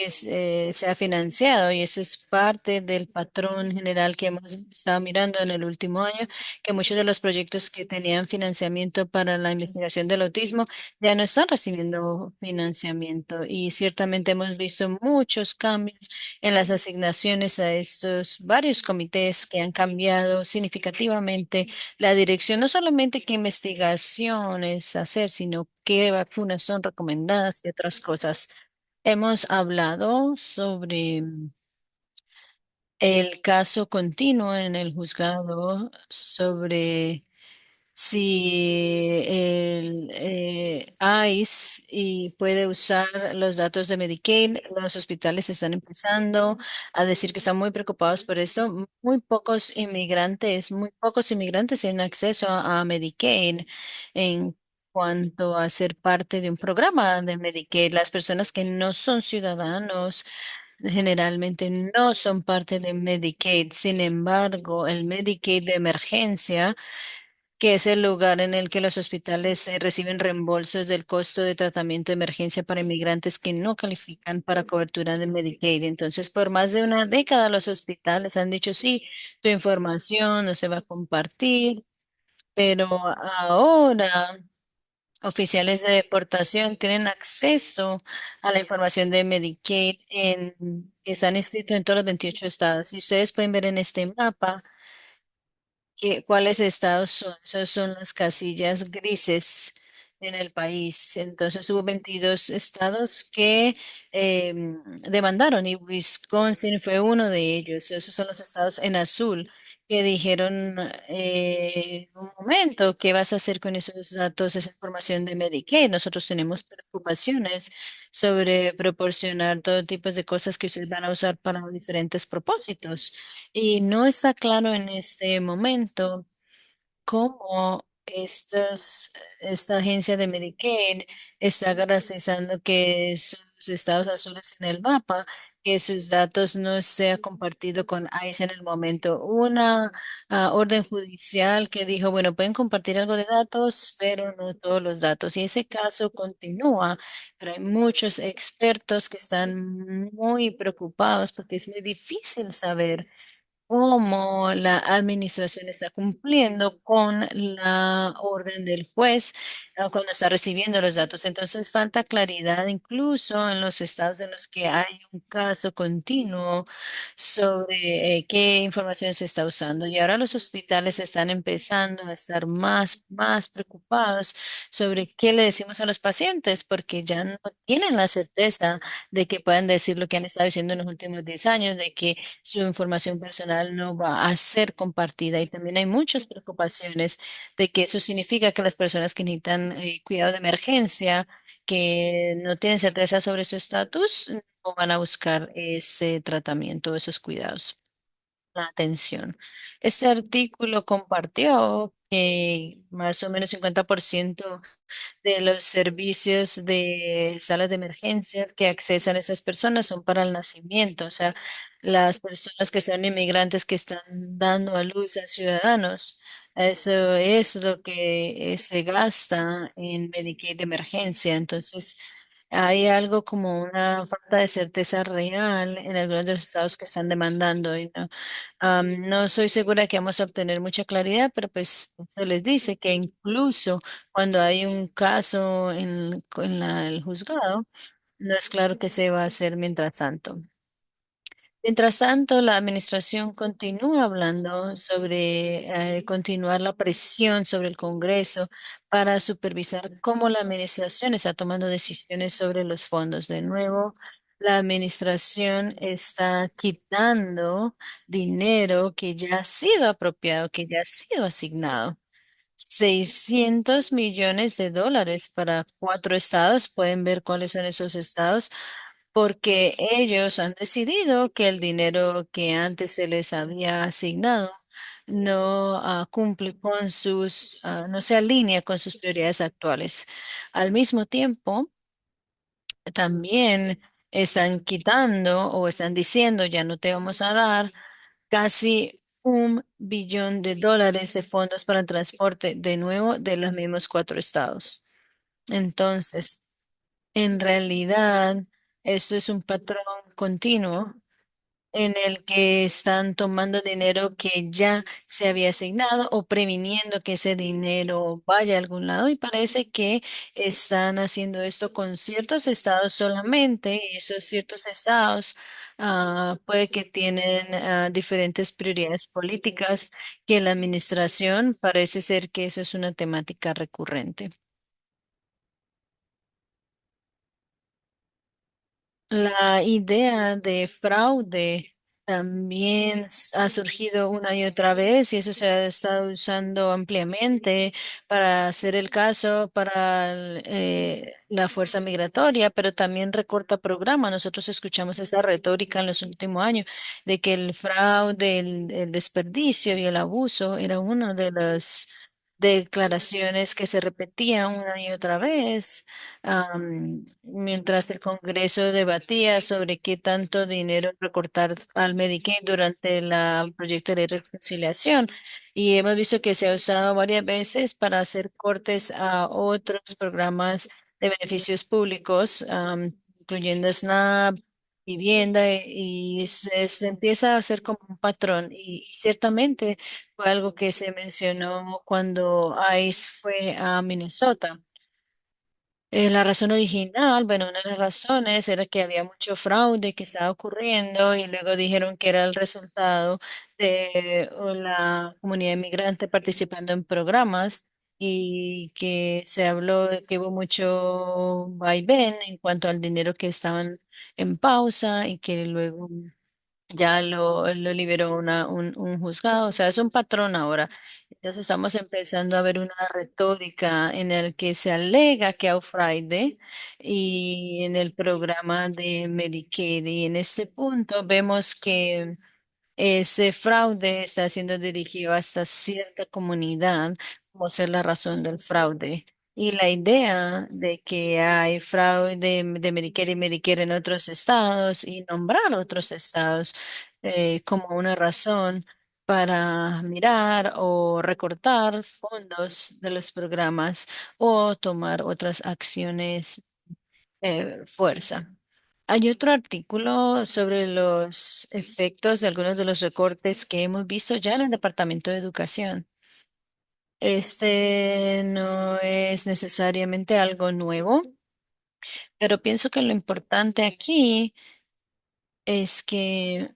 se ha financiado y eso es parte del patrón general que hemos estado mirando en el último año, que muchos de los proyectos que tenían financiamiento para la investigación del autismo ya no están recibiendo financiamiento y ciertamente hemos visto muchos cambios en las asignaciones a estos varios comités que han cambiado significativamente la dirección, no solamente qué investigaciones hacer, sino qué vacunas son recomendadas y otras cosas. Hemos hablado sobre el caso continuo en el juzgado, sobre si el ICE y puede usar los datos de Medicaid. Los hospitales están empezando a decir que están muy preocupados por esto. Muy pocos inmigrantes tienen acceso a Medicaid en cuanto a ser parte de un programa de Medicaid. Las personas que no son ciudadanos generalmente no son parte de Medicaid. Sin embargo, el Medicaid de emergencia, que es el lugar en el que los hospitales reciben reembolsos del costo de tratamiento de emergencia para inmigrantes que no califican para cobertura de Medicaid. Entonces, por más de una década, los hospitales han dicho, sí, tu información no se va a compartir, pero ahora oficiales de deportación tienen acceso a la información de Medicaid que están inscritos en todos los 28 estados. Y ustedes pueden ver en este mapa cuáles estados son. Esas son las casillas grises en el país. Entonces hubo 22 estados que demandaron y Wisconsin fue uno de ellos. Esos son los estados en azul que dijeron, un momento, ¿qué vas a hacer con esos datos, esa información de Medicaid? Nosotros tenemos preocupaciones sobre proporcionar todo tipo de cosas que ustedes van a usar para diferentes propósitos. Y no está claro en este momento cómo esta agencia de Medicaid está garantizando que sus estados azules en el mapa, que sus datos no sean compartidos con ICE en el momento. Hubo una orden judicial que dijo, bueno, pueden compartir algo de datos, pero no todos los datos. Y ese caso continúa, pero hay muchos expertos que están muy preocupados porque es muy difícil saber cómo la administración está cumpliendo con la orden del juez cuando está recibiendo los datos. Entonces falta claridad incluso en los estados en los que hay un caso continuo sobre qué información se está usando. Y ahora los hospitales están empezando a estar más preocupados sobre qué le decimos a los pacientes porque ya no tienen la certeza de que puedan decir lo que han estado diciendo en los últimos 10 años, de que su información personal no va a ser compartida y también hay muchas preocupaciones de que eso significa que las personas que necesitan cuidado de emergencia, que no tienen certeza sobre su estatus, no van a buscar ese tratamiento, esos cuidados, la atención. Este artículo compartió que más o menos 50% de los servicios de salas de emergencias que accesan esas personas son para el nacimiento, o sea, las personas que son inmigrantes que están dando a luz a ciudadanos. Eso es lo que se gasta en Medicaid de emergencia. Entonces, hay algo como una falta de certeza real en algunos de los estados que están demandando. Y no soy segura que vamos a obtener mucha claridad, pero pues se les dice que incluso cuando hay un caso el juzgado, no es claro qué se va a hacer mientras tanto. Mientras tanto, la administración continúa hablando sobre continuar la presión sobre el Congreso para supervisar cómo la administración está tomando decisiones sobre los fondos. De nuevo, la administración está quitando dinero que ya ha sido apropiado, que ya ha sido asignado. 600 millones de dólares para 4 estados. Pueden ver cuáles son esos estados, porque ellos han decidido que el dinero que antes se les había asignado no cumple con no se alinea con sus prioridades actuales. Al mismo tiempo, también están quitando o están diciendo, ya no te vamos a dar casi 1 billón de dólares de fondos para el transporte, de nuevo, de los mismos 4 estados. Entonces, en realidad, Esto es un patrón continuo en el que están tomando dinero que ya se había asignado o previniendo que ese dinero vaya a algún lado y parece que están haciendo esto con ciertos estados solamente y esos ciertos estados puede que tienen diferentes prioridades políticas que la administración parece ser que eso es una temática recurrente. La idea de fraude también ha surgido una y otra vez y eso se ha estado usando ampliamente para hacer el caso para la fuerza migratoria, pero también recorta programa. Nosotros escuchamos esa retórica en los últimos años de que el fraude, el desperdicio y el abuso era una de las declaraciones que se repetían una y otra vez mientras el Congreso debatía sobre qué tanto dinero recortar al Medicaid durante el proyecto de ley de reconciliación. Y hemos visto que se ha usado varias veces para hacer cortes a otros programas de beneficios públicos, incluyendo SNAP, vivienda, y se empieza a hacer como un patrón. Y ciertamente fue algo que se mencionó cuando ICE fue a Minnesota. La razón original, bueno, una de las razones era que había mucho fraude que estaba ocurriendo y luego dijeron que era el resultado de la comunidad inmigrante participando en programas y que se habló de que hubo mucho vaivén en cuanto al dinero que estaban en pausa y que luego ya lo liberó un juzgado, o sea, es un patrón ahora. Entonces estamos empezando a ver una retórica en el que se alega que hay fraude y en el programa de Medicaid. Y en este punto vemos que ese fraude está siendo dirigido hasta cierta comunidad, como ser la razón del fraude. Y la idea de que hay fraude de Medicare y Medicare en otros estados y nombrar otros estados como una razón para mirar o recortar fondos de los programas o tomar otras acciones fuerza. Hay otro artículo sobre los efectos de algunos de los recortes que hemos visto ya en el Departamento de Educación. Este no es necesariamente algo nuevo, pero pienso que lo importante aquí es que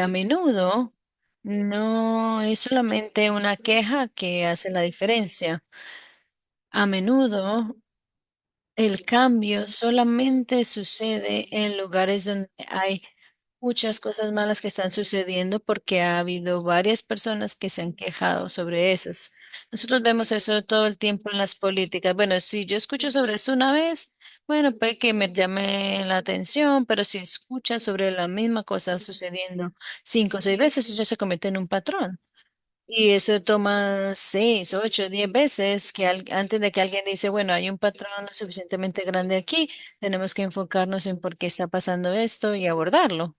a menudo no es solamente una queja que hace la diferencia. A menudo el cambio solamente sucede en lugares donde hay muchas cosas malas que están sucediendo porque ha habido varias personas que se han quejado sobre esas. Nosotros vemos eso todo el tiempo en las políticas. Bueno, si yo escucho sobre eso una vez, bueno, puede que me llame la atención, pero si escuchas sobre la misma cosa sucediendo 5 o 6 veces, eso ya se convierte en un patrón. Y eso toma 6, 8, 10 veces que antes de que alguien dice, bueno, hay un patrón lo suficientemente grande aquí, tenemos que enfocarnos en por qué está pasando esto y abordarlo.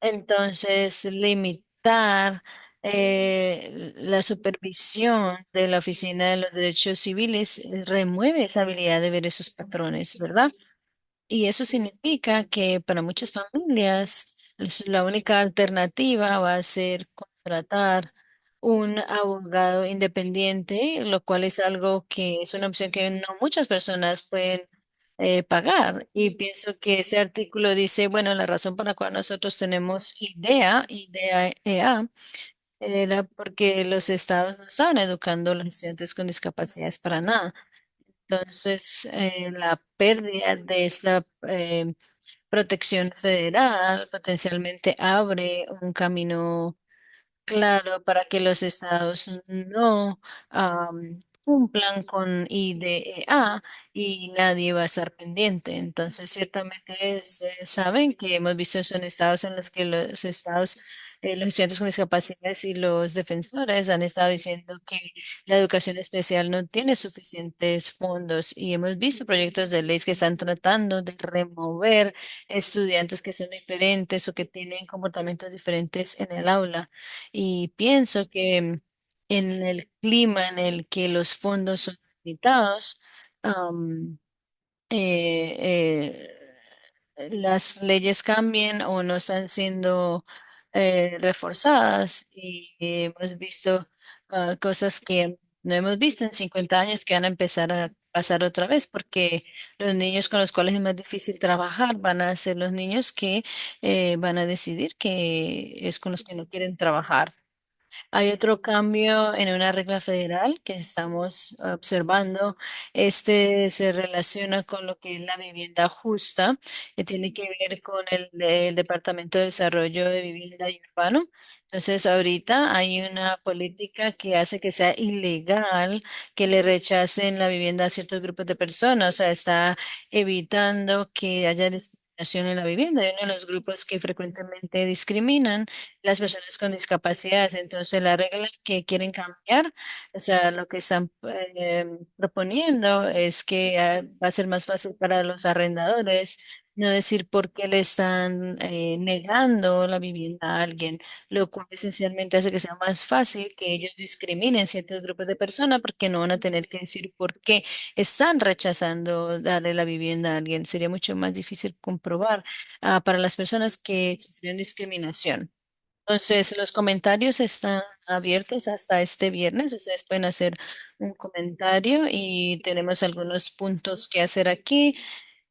Entonces, limitar la supervisión de la Oficina de los Derechos Civiles remueve esa habilidad de ver esos patrones, ¿verdad? Y eso significa que para muchas familias la única alternativa va a ser contratar un abogado independiente, lo cual es algo que es una opción que no muchas personas pueden pagar. Y pienso que ese artículo dice, bueno, la razón por la cual nosotros tenemos IDEA, EA, era porque los estados no estaban educando a los estudiantes con discapacidades para nada. Entonces, la pérdida de esta protección federal potencialmente abre un camino claro para que los estados no cumplan con IDEA y nadie va a estar pendiente. Entonces, ciertamente saben que hemos visto eso en estados en los que los estudiantes con discapacidades y los defensores han estado diciendo que la educación especial no tiene suficientes fondos y hemos visto proyectos de ley que están tratando de remover estudiantes que son diferentes o que tienen comportamientos diferentes en el aula. Y pienso que en el clima en el que los fondos son limitados, am, eh, las leyes cambien o no están siendo reforzadas y hemos visto cosas que no hemos visto en 50 años que van a empezar a pasar otra vez porque los niños con los cuales es más difícil trabajar van a ser los niños que van a decidir que es con los que no quieren trabajar. Hay otro cambio en una regla federal que estamos observando. Este se relaciona con lo que es la vivienda justa, que tiene que ver con el Departamento de Desarrollo de Vivienda y Urbano. Entonces, ahorita hay una política que hace que sea ilegal que le rechacen la vivienda a ciertos grupos de personas. O sea, está evitando que haya discriminación en la vivienda. Y uno de los grupos que frecuentemente discriminan las personas con discapacidades. Entonces, la regla que quieren cambiar, o sea, lo que están proponiendo es que va a ser más fácil para los arrendadores no decir por qué le están negando la vivienda a alguien, lo cual esencialmente hace que sea más fácil que ellos discriminen ciertos grupos de personas porque no van a tener que decir por qué están rechazando darle la vivienda a alguien. Sería mucho más difícil comprobar para las personas que sufrieron discriminación. Entonces, los comentarios están abiertos hasta este viernes. Ustedes pueden hacer un comentario y tenemos algunos puntos que hacer aquí.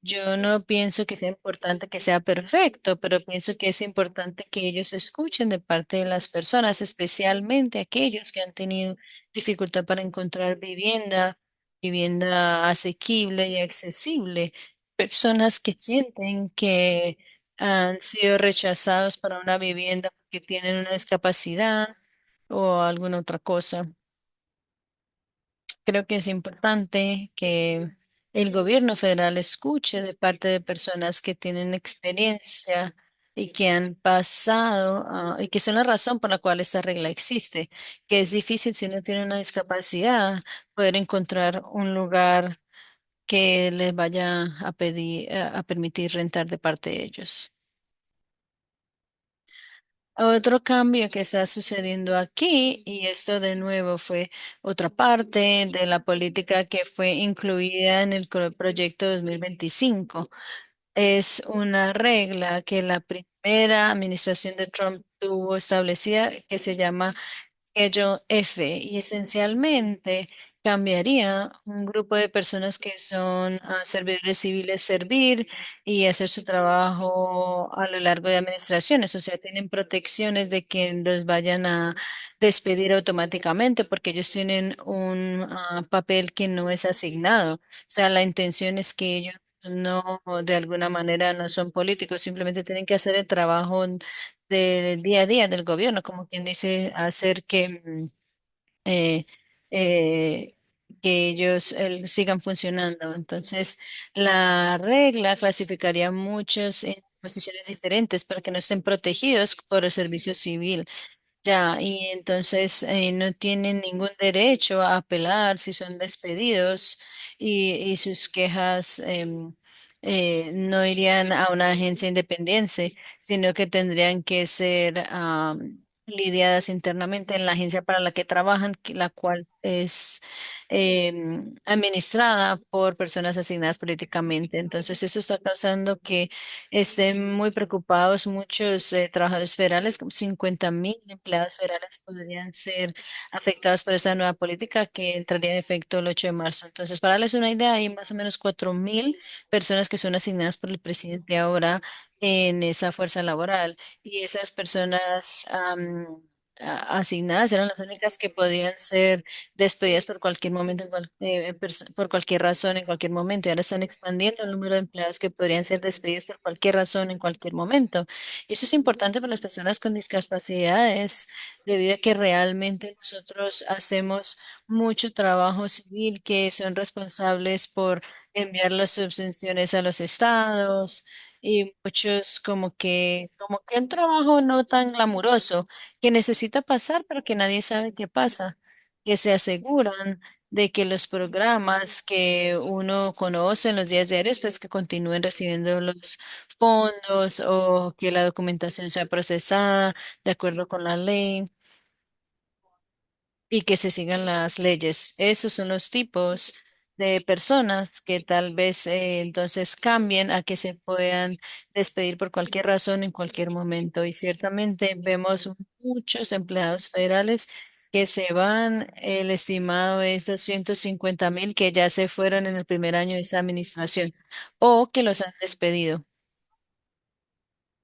Yo no pienso que sea importante que sea perfecto, pero pienso que es importante que ellos escuchen de parte de las personas, especialmente aquellos que han tenido dificultad para encontrar vivienda asequible y accesible, personas que sienten que han sido rechazados para una vivienda porque tienen una discapacidad o alguna otra cosa. Creo que es importante que el gobierno federal escuche de parte de personas que tienen experiencia y que han pasado, y que son la razón por la cual esta regla existe, que es difícil si uno tiene una discapacidad poder encontrar un lugar que les vaya a pedir, a permitir rentar de parte de ellos. Otro cambio que está sucediendo aquí, y esto de nuevo fue otra parte de la política que fue incluida en el proyecto 2025, es una regla que la primera administración de Trump tuvo establecida que se llama Schedule F y esencialmente cambiaría un grupo de personas que son servidores civiles servir y hacer su trabajo a lo largo de administraciones, o sea, tienen protecciones de que los vayan a despedir automáticamente porque ellos tienen un papel que no es asignado. O sea, la intención es que ellos no, de alguna manera no son políticos, simplemente tienen que hacer el trabajo del día a día del gobierno, como quien dice, hacer eh, eh, que ellos sigan funcionando. Entonces, la regla clasificaría muchos en posiciones diferentes para que no estén protegidos por el servicio civil. Ya, y entonces no tienen ningún derecho a apelar si son despedidos y sus quejas no irían a una agencia independiente, sino que tendrían que ser lidiadas internamente en la agencia para la que trabajan, la cual es administrada por personas asignadas políticamente. Entonces, eso está causando que estén muy preocupados muchos trabajadores federales, como 50.000 empleados federales podrían ser afectados por esta nueva política que entraría en efecto el 8 de marzo. Entonces, para darles una idea, hay más o menos 4.000 personas que son asignadas por el presidente ahora en esa fuerza laboral y esas personas asignadas eran las únicas que podían ser despedidas por cualquier momento, por cualquier razón, en cualquier momento. Y ahora están expandiendo el número de empleados que podrían ser despedidos por cualquier razón, en cualquier momento. Y eso es importante para las personas con discapacidades, debido a que realmente nosotros hacemos mucho trabajo civil, que son responsables por enviar las subvenciones a los estados. Y muchos como que un trabajo no tan glamuroso que necesita pasar, pero que nadie sabe qué pasa, que se aseguran de que los programas que uno conoce en los días diarios, pues que continúen recibiendo los fondos o que la documentación sea procesada de acuerdo con la ley y que se sigan las leyes. Esos son los tipos de personas que tal vez entonces cambien a que se puedan despedir por cualquier razón en cualquier momento. Y ciertamente vemos muchos empleados federales que se van. El estimado es 250,000 que ya se fueron en el primer año de esa administración o que los han despedido.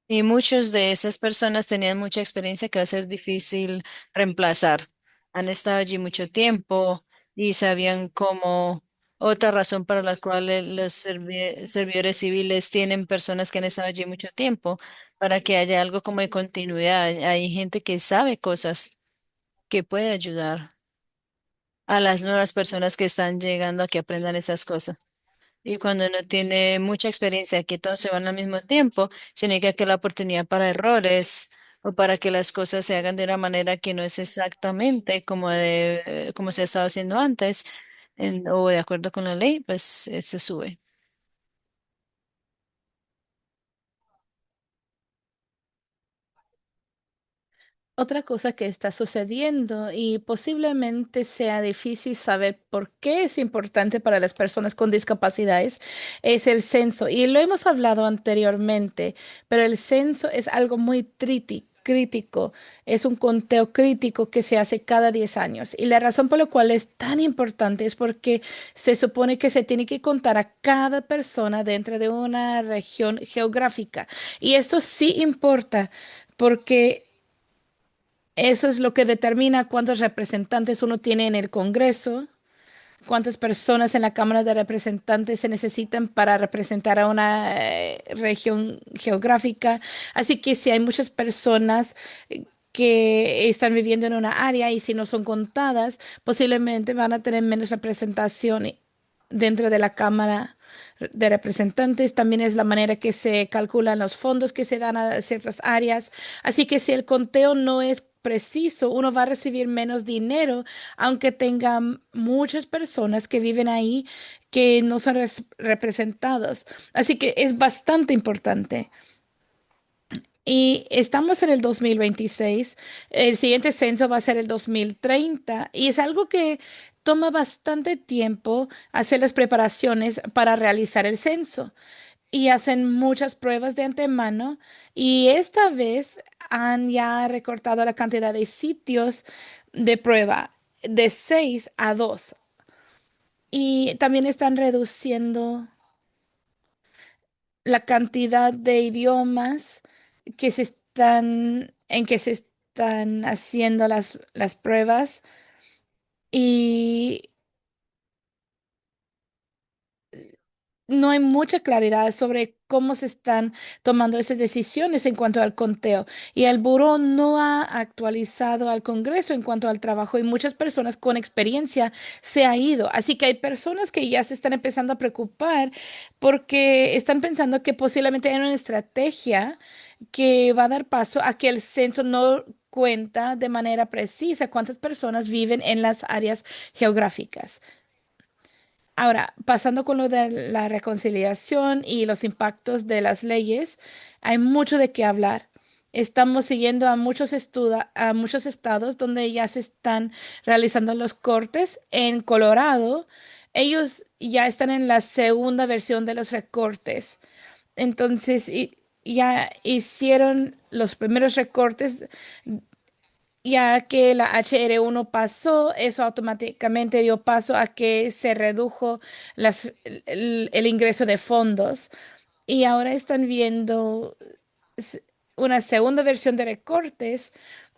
Y muchos de esas personas tenían mucha experiencia que va a ser difícil reemplazar. Han estado allí mucho tiempo y sabían cómo otra razón para la cual los servidores civiles tienen personas que han estado allí mucho tiempo, para que haya algo como de continuidad. Hay gente que sabe cosas que puede ayudar a las nuevas personas que están llegando a que aprendan esas cosas. Y cuando uno tiene mucha experiencia, que todos se van al mismo tiempo, significa que la oportunidad para errores o para que las cosas se hagan de una manera que no es exactamente como se ha estado haciendo antes, o de acuerdo con la ley, pues eso sube. Otra cosa que está sucediendo y posiblemente sea difícil saber por qué es importante para las personas con discapacidades es el censo. Y lo hemos hablado anteriormente, pero el censo es algo muy crítico. Es un conteo crítico que se hace cada 10 años. Y la razón por la cual es tan importante es porque se supone que se tiene que contar a cada persona dentro de una región geográfica. Y eso sí importa porque eso es lo que determina cuántos representantes uno tiene en el Congreso, cuántas personas en la Cámara de Representantes se necesitan para representar a una región geográfica. Así que si hay muchas personas que están viviendo en una área y si no son contadas, posiblemente van a tener menos representación dentro de la Cámara de Representantes. También es la manera que se calculan los fondos que se dan a ciertas áreas. Así que si el conteo no es preciso, uno va a recibir menos dinero aunque tenga muchas personas que viven ahí que no son representados. Así que es bastante importante. Y estamos en el 2026. El siguiente censo va a ser el 2030 y es algo que toma bastante tiempo hacer las preparaciones para realizar el censo y hacen muchas pruebas de antemano y esta vez han ya recortado la cantidad de sitios de prueba de 6 a 2 y también están reduciendo la cantidad de idiomas en que se están haciendo las pruebas y no hay mucha claridad sobre cómo se están tomando esas decisiones en cuanto al conteo. Y el buró no ha actualizado al Congreso en cuanto al trabajo y muchas personas con experiencia se ha ido. Así que hay personas que ya se están empezando a preocupar porque están pensando que posiblemente hay una estrategia que va a dar paso a que el censo no cuenta de manera precisa cuántas personas viven en las áreas geográficas. Ahora, pasando con lo de la reconciliación y los impactos de las leyes, hay mucho de qué hablar. Estamos siguiendo a a muchos estados donde ya se están realizando los cortes. En Colorado, ellos ya están en la segunda versión de los recortes. Entonces, ya hicieron los primeros recortes ya que la HR1 pasó, eso automáticamente dio paso a que se redujo el ingreso de fondos y ahora están viendo s- una segunda versión de recortes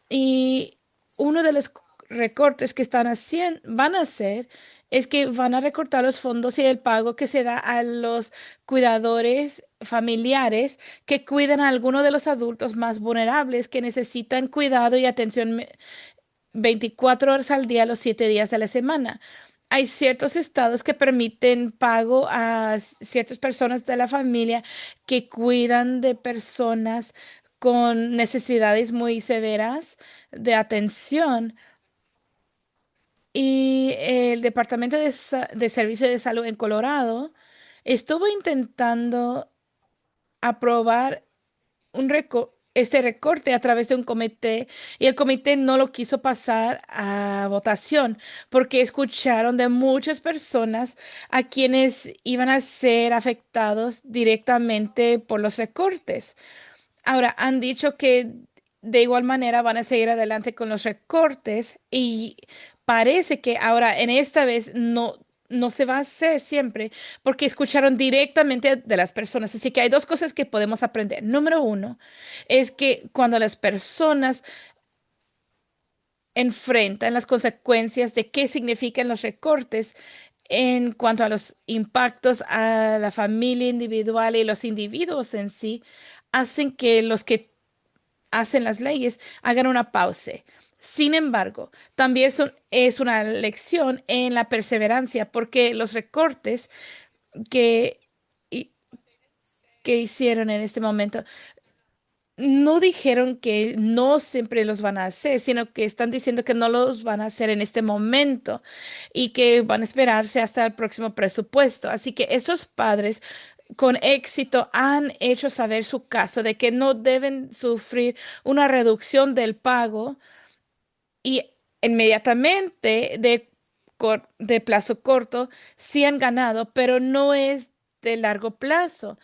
y uno de los recortes que van a hacer es que van a recortar los fondos y el pago que se da a los cuidadores familiares que cuidan a algunos de los adultos más vulnerables que necesitan cuidado y atención 24 horas al día, los 7 días de la semana. Hay ciertos estados que permiten pago a ciertas personas de la familia que cuidan de personas con necesidades muy severas de atención. Y el Departamento de Servicio de Salud en Colorado estuvo intentando aprobar un récord este recorte a través de un comité y el comité no lo quiso pasar a votación porque escucharon de muchas personas a quienes iban a ser afectados directamente por los recortes. Ahora, han dicho que de igual manera van a seguir adelante con los recortes y parece que ahora en esta vez no se va a hacer siempre porque escucharon directamente de las personas. Así que hay dos cosas que podemos aprender. Número uno es que cuando las personas enfrentan las consecuencias de qué significan los recortes en cuanto a los impactos a la familia individual y los individuos en sí, hacen que los que hacen las leyes hagan una pausa. Sin embargo, también es una lección en la perseverancia, porque los recortes que, hi- que hicieron en este momento no dijeron que no siempre los van a hacer, sino que están diciendo que no los van a hacer en este momento y que van a esperarse hasta el próximo presupuesto. Así que esos padres con éxito han hecho saber su caso de que no deben sufrir una reducción del pago y inmediatamente de plazo corto sí han ganado, pero no es de largo plazo.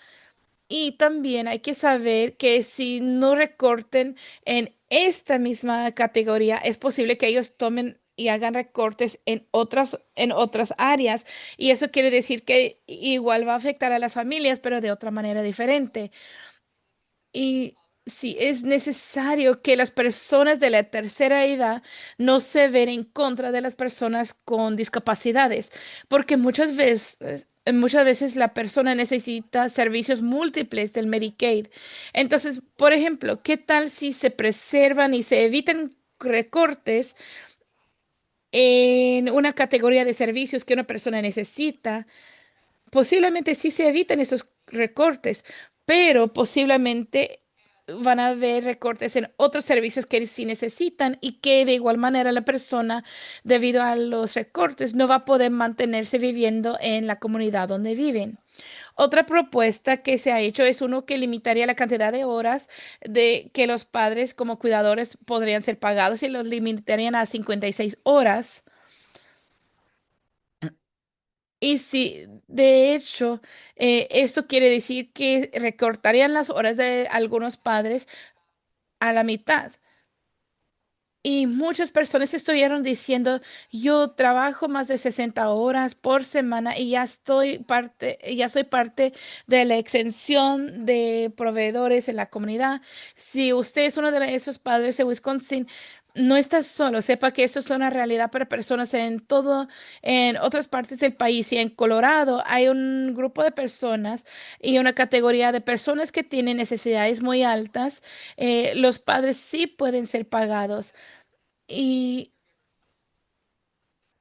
Y también hay que saber que si no recorten en esta misma categoría, es posible que ellos tomen y hagan recortes en otras áreas. Y eso quiere decir que igual va a afectar a las familias, pero de otra manera diferente. Y sí, es necesario que las personas de la tercera edad no se ven en contra de las personas con discapacidades, porque muchas veces la persona necesita servicios múltiples del Medicaid. Entonces, por ejemplo, ¿qué tal si se preservan y se evitan recortes en una categoría de servicios que una persona necesita? Posiblemente sí se evitan esos recortes, pero posiblemente van a haber recortes en otros servicios que sí necesitan y que de igual manera la persona, debido a los recortes, no va a poder mantenerse viviendo en la comunidad donde viven. Otra propuesta que se ha hecho es uno que limitaría la cantidad de horas de que los padres como cuidadores podrían ser pagados y los limitarían a 56 horas. Y sí, de hecho, esto quiere decir que recortarían las horas de algunos padres a la mitad. Y muchas personas estuvieron diciendo, yo trabajo más de 60 horas por semana y ya soy parte de la exención de proveedores en la comunidad. Si usted es uno de esos padres de Wisconsin, no está solo. Sepa que esto es una realidad para personas en otras partes del país. Y en Colorado hay un grupo de personas y una categoría de personas que tienen necesidades muy altas. Los padres sí pueden ser pagados. Y,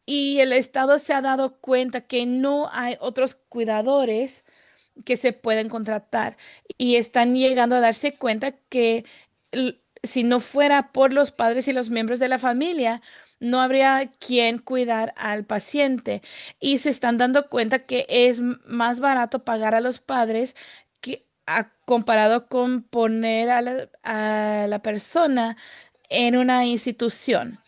y el Estado se ha dado cuenta que no hay otros cuidadores que se pueden contratar y están llegando a darse cuenta que si no fuera por los padres y los miembros de la familia, no habría quien cuidar al paciente. Y se están dando cuenta que es más barato pagar a los padres comparado con poner a la persona en una institución.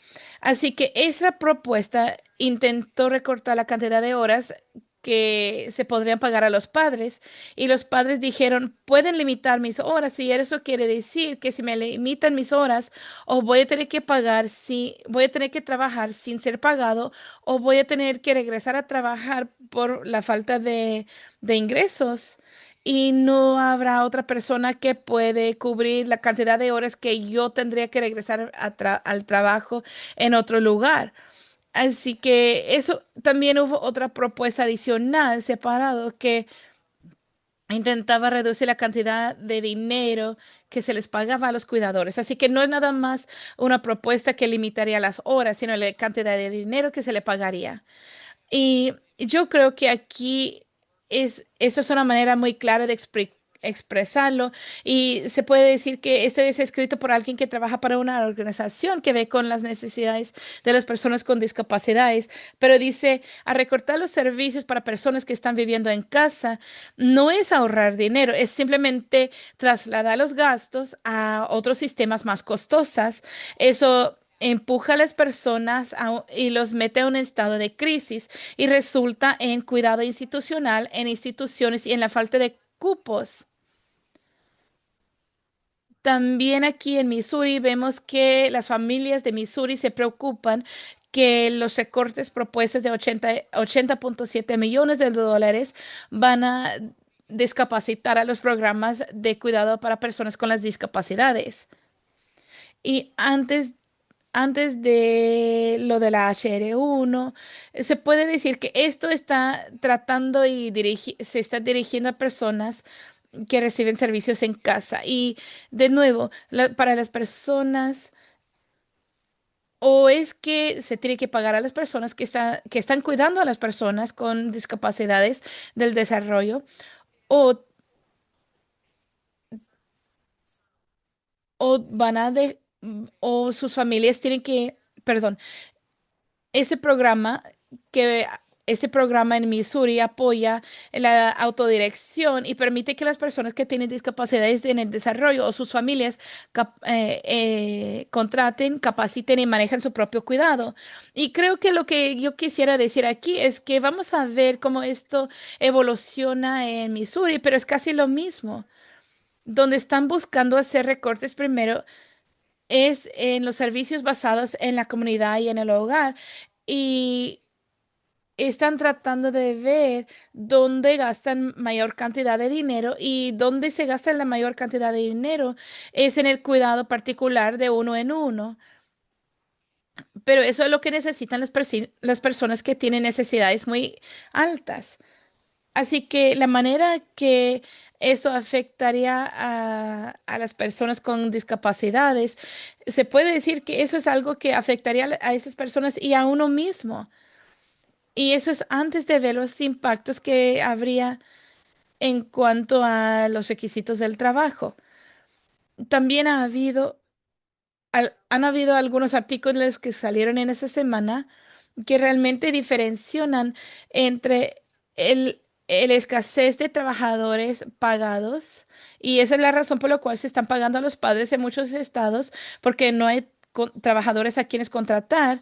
Así que esa propuesta intentó recortar la cantidad de horas que se podrían pagar a los padres y los padres dijeron, pueden limitar mis horas y eso quiere decir que si me limitan mis horas o voy a tener que pagar, si voy a tener que trabajar sin ser pagado o voy a tener que regresar a trabajar por la falta de ingresos. Y no habrá otra persona que puede cubrir la cantidad de horas que yo tendría que regresar al trabajo en otro lugar. Así que eso también hubo otra propuesta adicional separado que intentaba reducir la cantidad de dinero que se les pagaba a los cuidadores. Así que no es nada más una propuesta que limitaría las horas, sino la cantidad de dinero que se le pagaría. Y yo creo que aquí eso es una manera muy clara de expresarlo. Y se puede decir que este es escrito por alguien que trabaja para una organización que ve con las necesidades de las personas con discapacidades, pero dice, a recortar los servicios para personas que están viviendo en casa no es ahorrar dinero, es simplemente trasladar los gastos a otros sistemas más costosas. Eso empuja a las personas y los mete a un estado de crisis y resulta en cuidado institucional en instituciones y en la falta de cupos. También aquí en Missouri vemos que las familias de Missouri se preocupan que los recortes propuestos de 80.7 millones de dólares van a discapacitar a los programas de cuidado para personas con las discapacidades. Y antes de lo de la HR1, se puede decir que esto está tratando y se está dirigiendo a personas que reciben servicios en casa. Y de nuevo, para las personas, o es que se tiene que pagar a las personas que están cuidando a las personas con discapacidades del desarrollo, o, o van a o sus familias tienen que, perdón, ese programa que ese programa en Missouri apoya la autodirección y permite que las personas que tienen discapacidades en el desarrollo o sus familias contraten, capaciten y manejan su propio cuidado. Y creo que lo que yo quisiera decir aquí es que vamos a ver cómo esto evoluciona en Missouri, pero es casi lo mismo. Donde están buscando hacer recortes primero es en los servicios basados en la comunidad y en el hogar. Y están tratando de ver dónde gastan mayor cantidad de dinero y dónde se gasta la mayor cantidad de dinero es en el cuidado particular de uno en uno. Pero eso es lo que necesitan las personas que tienen necesidades muy altas. Así que la manera que eso afectaría a las personas con discapacidades, se puede decir que eso es algo que afectaría a esas personas y a uno mismo. Y eso es antes de ver los impactos que habría en cuanto a los requisitos del trabajo. También han habido algunos artículos que salieron en esta semana que realmente diferencian entre el, el escasez de trabajadores pagados, y esa es la razón por la cual se están pagando a los padres en muchos estados porque no hay trabajadores a quienes contratar.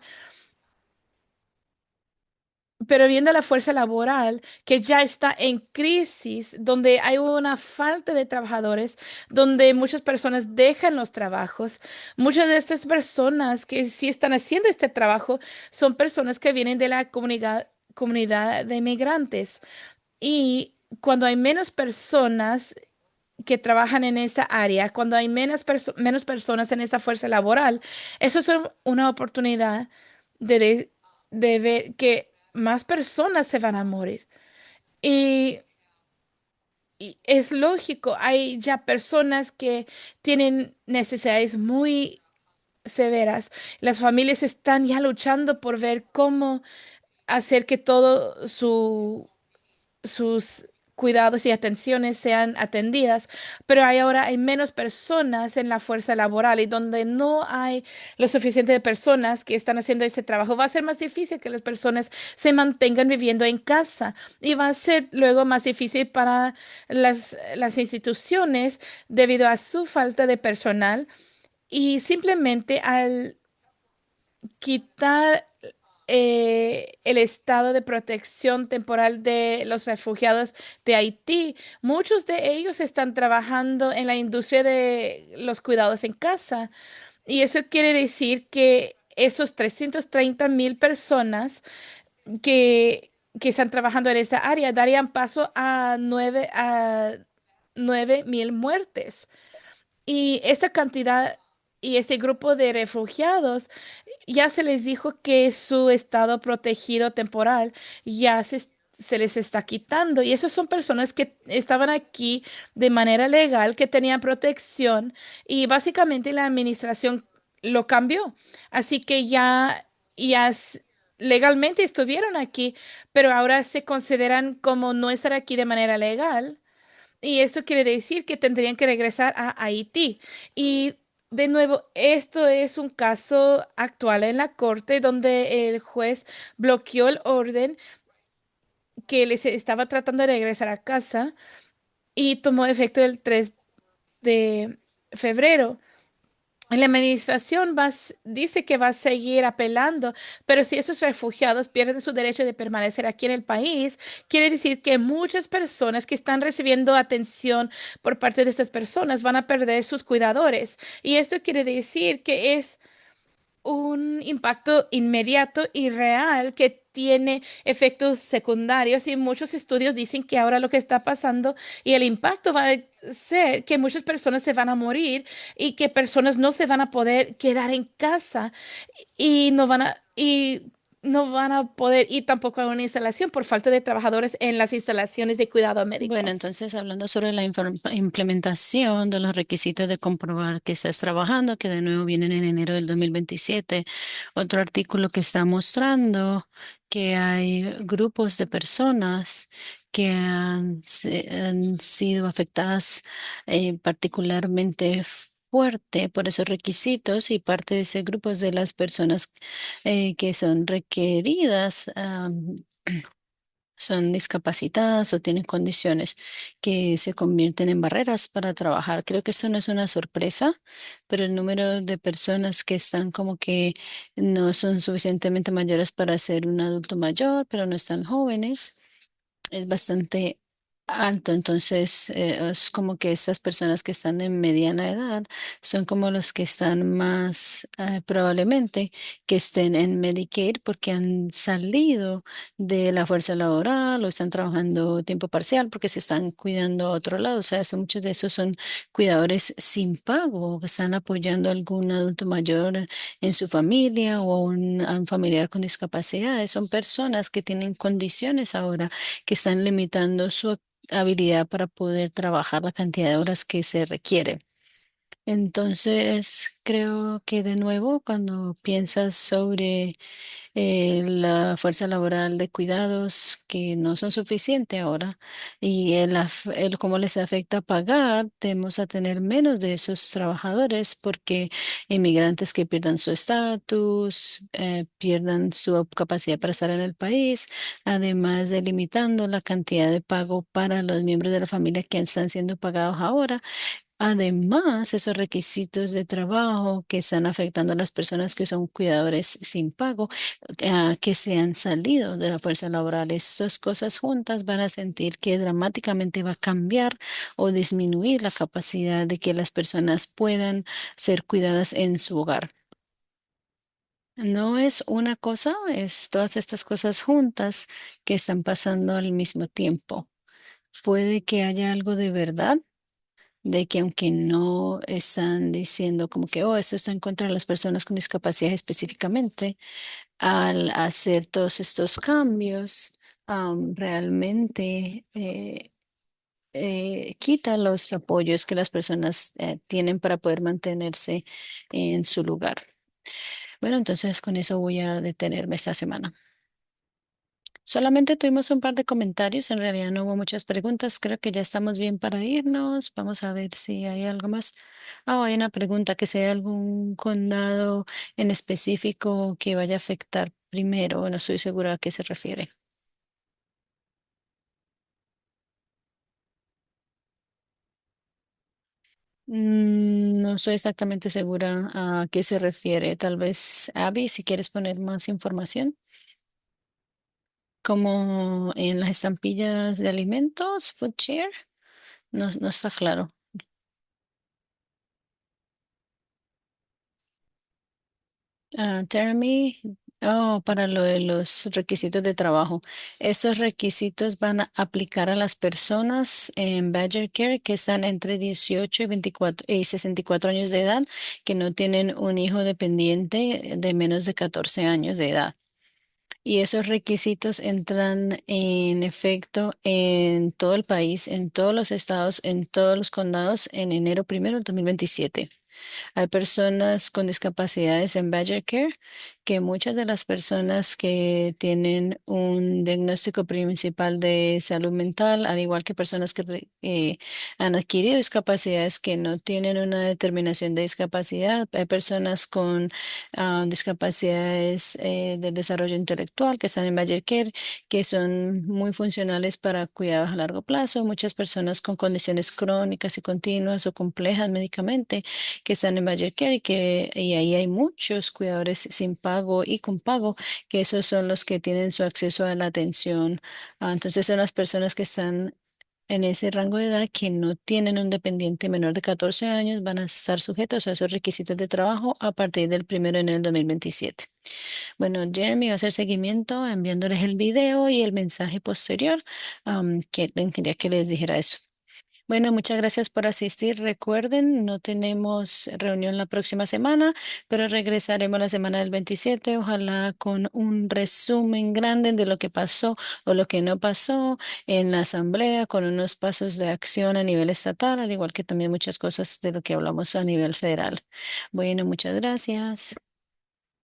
Pero viendo la fuerza laboral que ya está en crisis, donde hay una falta de trabajadores, donde muchas personas dejan los trabajos, muchas de estas personas que sí están haciendo este trabajo son personas que vienen de la comunidad de inmigrantes. Y cuando hay menos personas que trabajan en esta área, cuando hay menos personas en esta fuerza laboral, eso es una oportunidad de, de, de ver que más personas se van a morir. Y, y es lógico, hay ya personas que tienen necesidades muy severas. Las familias están ya luchando por ver cómo hacer que todo sus cuidados y atenciones sean atendidas, pero hay menos personas en la fuerza laboral y donde no hay lo suficiente de personas que están haciendo ese trabajo, va a ser más difícil que las personas se mantengan viviendo en casa y va a ser luego más difícil para las instituciones debido a su falta de personal y simplemente al quitar el estado de protección temporal de los refugiados de Haití. Muchos de ellos están trabajando en la industria de los cuidados en casa. Y eso quiere decir que esos 330.000 personas que están trabajando en esta área darían paso a 9.000 muertes. Y esta cantidad y este grupo de refugiados ya se les dijo que su estado protegido temporal ya se les está quitando. Y esas son personas que estaban aquí de manera legal, que tenían protección y básicamente la administración lo cambió. Así que legalmente estuvieron aquí, pero ahora se consideran como no estar aquí de manera legal y esto quiere decir que tendrían que regresar a Haití. Y de nuevo, esto es un caso actual en la corte donde el juez bloqueó el orden que les estaba tratando de regresar a casa y tomó efecto el 3 de febrero. La administración dice que va a seguir apelando, pero si esos refugiados pierden su derecho de permanecer aquí en el país, quiere decir que muchas personas que están recibiendo atención por parte de estas personas van a perder sus cuidadores. Y esto quiere decir que es un impacto inmediato y real que tiene efectos secundarios y muchos estudios dicen que ahora lo que está pasando y el impacto va a ser que muchas personas se van a morir y que personas no se van a poder quedar en casa y no van a poder ir tampoco a una instalación por falta de trabajadores en las instalaciones de cuidado Bueno, médico. entonces hablando sobre la implementación de los requisitos de comprobar que estás trabajando, que de nuevo vienen en enero del 2027, otro artículo que está mostrando que hay grupos de personas que han sido afectadas particularmente fuerte por esos requisitos y parte de ese grupo es de las personas que son requeridas. Son discapacitadas o tienen condiciones que se convierten en barreras para trabajar. Creo que eso no es una sorpresa, pero el número de personas que están como que no son suficientemente mayores para ser un adulto mayor, pero no están jóvenes es bastante alto, entonces es como que estas personas que están en mediana edad son como los que están más probablemente que estén en Medicare porque han salido de la fuerza laboral o están trabajando tiempo parcial porque se están cuidando a otro lado. O sea, muchos de esos son cuidadores sin pago que están apoyando a algún adulto mayor en su familia o a un familiar con discapacidades. Son personas que tienen condiciones ahora que están limitando su habilidad para poder trabajar la cantidad de horas que se requiere. Entonces, creo que de nuevo, cuando piensas sobre la fuerza laboral de cuidados que no son suficientes ahora y el cómo les afecta pagar, tenemos a tener menos de esos trabajadores porque inmigrantes que pierdan su estatus, pierdan su capacidad para estar en el país, además de limitando la cantidad de pago para los miembros de la familia que están siendo pagados ahora. Además, esos requisitos de trabajo que están afectando a las personas que son cuidadores sin pago, que se han salido de la fuerza laboral, estas cosas juntas van a sentir que dramáticamente va a cambiar o disminuir la capacidad de que las personas puedan ser cuidadas en su hogar. No es una cosa, es todas estas cosas juntas que están pasando al mismo tiempo. Puede que haya algo de verdad de que aunque no están diciendo como que, oh, esto está en contra de las personas con discapacidad específicamente, al hacer todos estos cambios, realmente quita los apoyos que las personas tienen para poder mantenerse en su lugar. Bueno, entonces con eso voy a detenerme esta semana. Solamente tuvimos un par de comentarios, en realidad no hubo muchas preguntas, creo que ya estamos bien para irnos. Vamos a ver si hay algo más. Ah, hay una pregunta, que sea algún condado en específico que vaya a afectar primero, no estoy segura a qué se refiere. No estoy exactamente segura a qué se refiere. Tal vez, Abby, si quieres poner más información, como en las estampillas de alimentos, food share, no, no está claro. Jeremy, oh, para lo de los requisitos de trabajo. Esos requisitos van a aplicar a las personas en Badger Care que están entre 18 y 24 y 64 años de edad, que no tienen un hijo dependiente de menos de 14 años de edad. Y esos requisitos entran en efecto en todo el país, en todos los estados, en todos los condados en enero 1 del 2027. Hay personas con discapacidades en Badger Care que muchas de las personas que tienen un diagnóstico principal de salud mental, al igual que personas que han adquirido discapacidades que no tienen una determinación de discapacidad, hay personas con discapacidades del desarrollo intelectual que están en Bayer Care, que son muy funcionales para cuidados a largo plazo, muchas personas con condiciones crónicas y continuas o complejas médicamente que están en Bayer Care y ahí hay muchos cuidadores sin pago y con pago, que esos son los que tienen su acceso a la atención. Entonces son las personas que están en ese rango de edad que no tienen un dependiente menor de 14 años, van a estar sujetos a esos requisitos de trabajo a partir del 1 de enero del 2027. Bueno, Jeremy va a hacer seguimiento enviándoles el video y el mensaje posterior, que quería que les dijera eso. Bueno, muchas gracias por asistir. Recuerden, no tenemos reunión la próxima semana, pero regresaremos la semana del 27, ojalá con un resumen grande de lo que pasó o lo que no pasó en la asamblea, con unos pasos de acción a nivel estatal, al igual que también muchas cosas de lo que hablamos a nivel federal. Bueno, muchas gracias.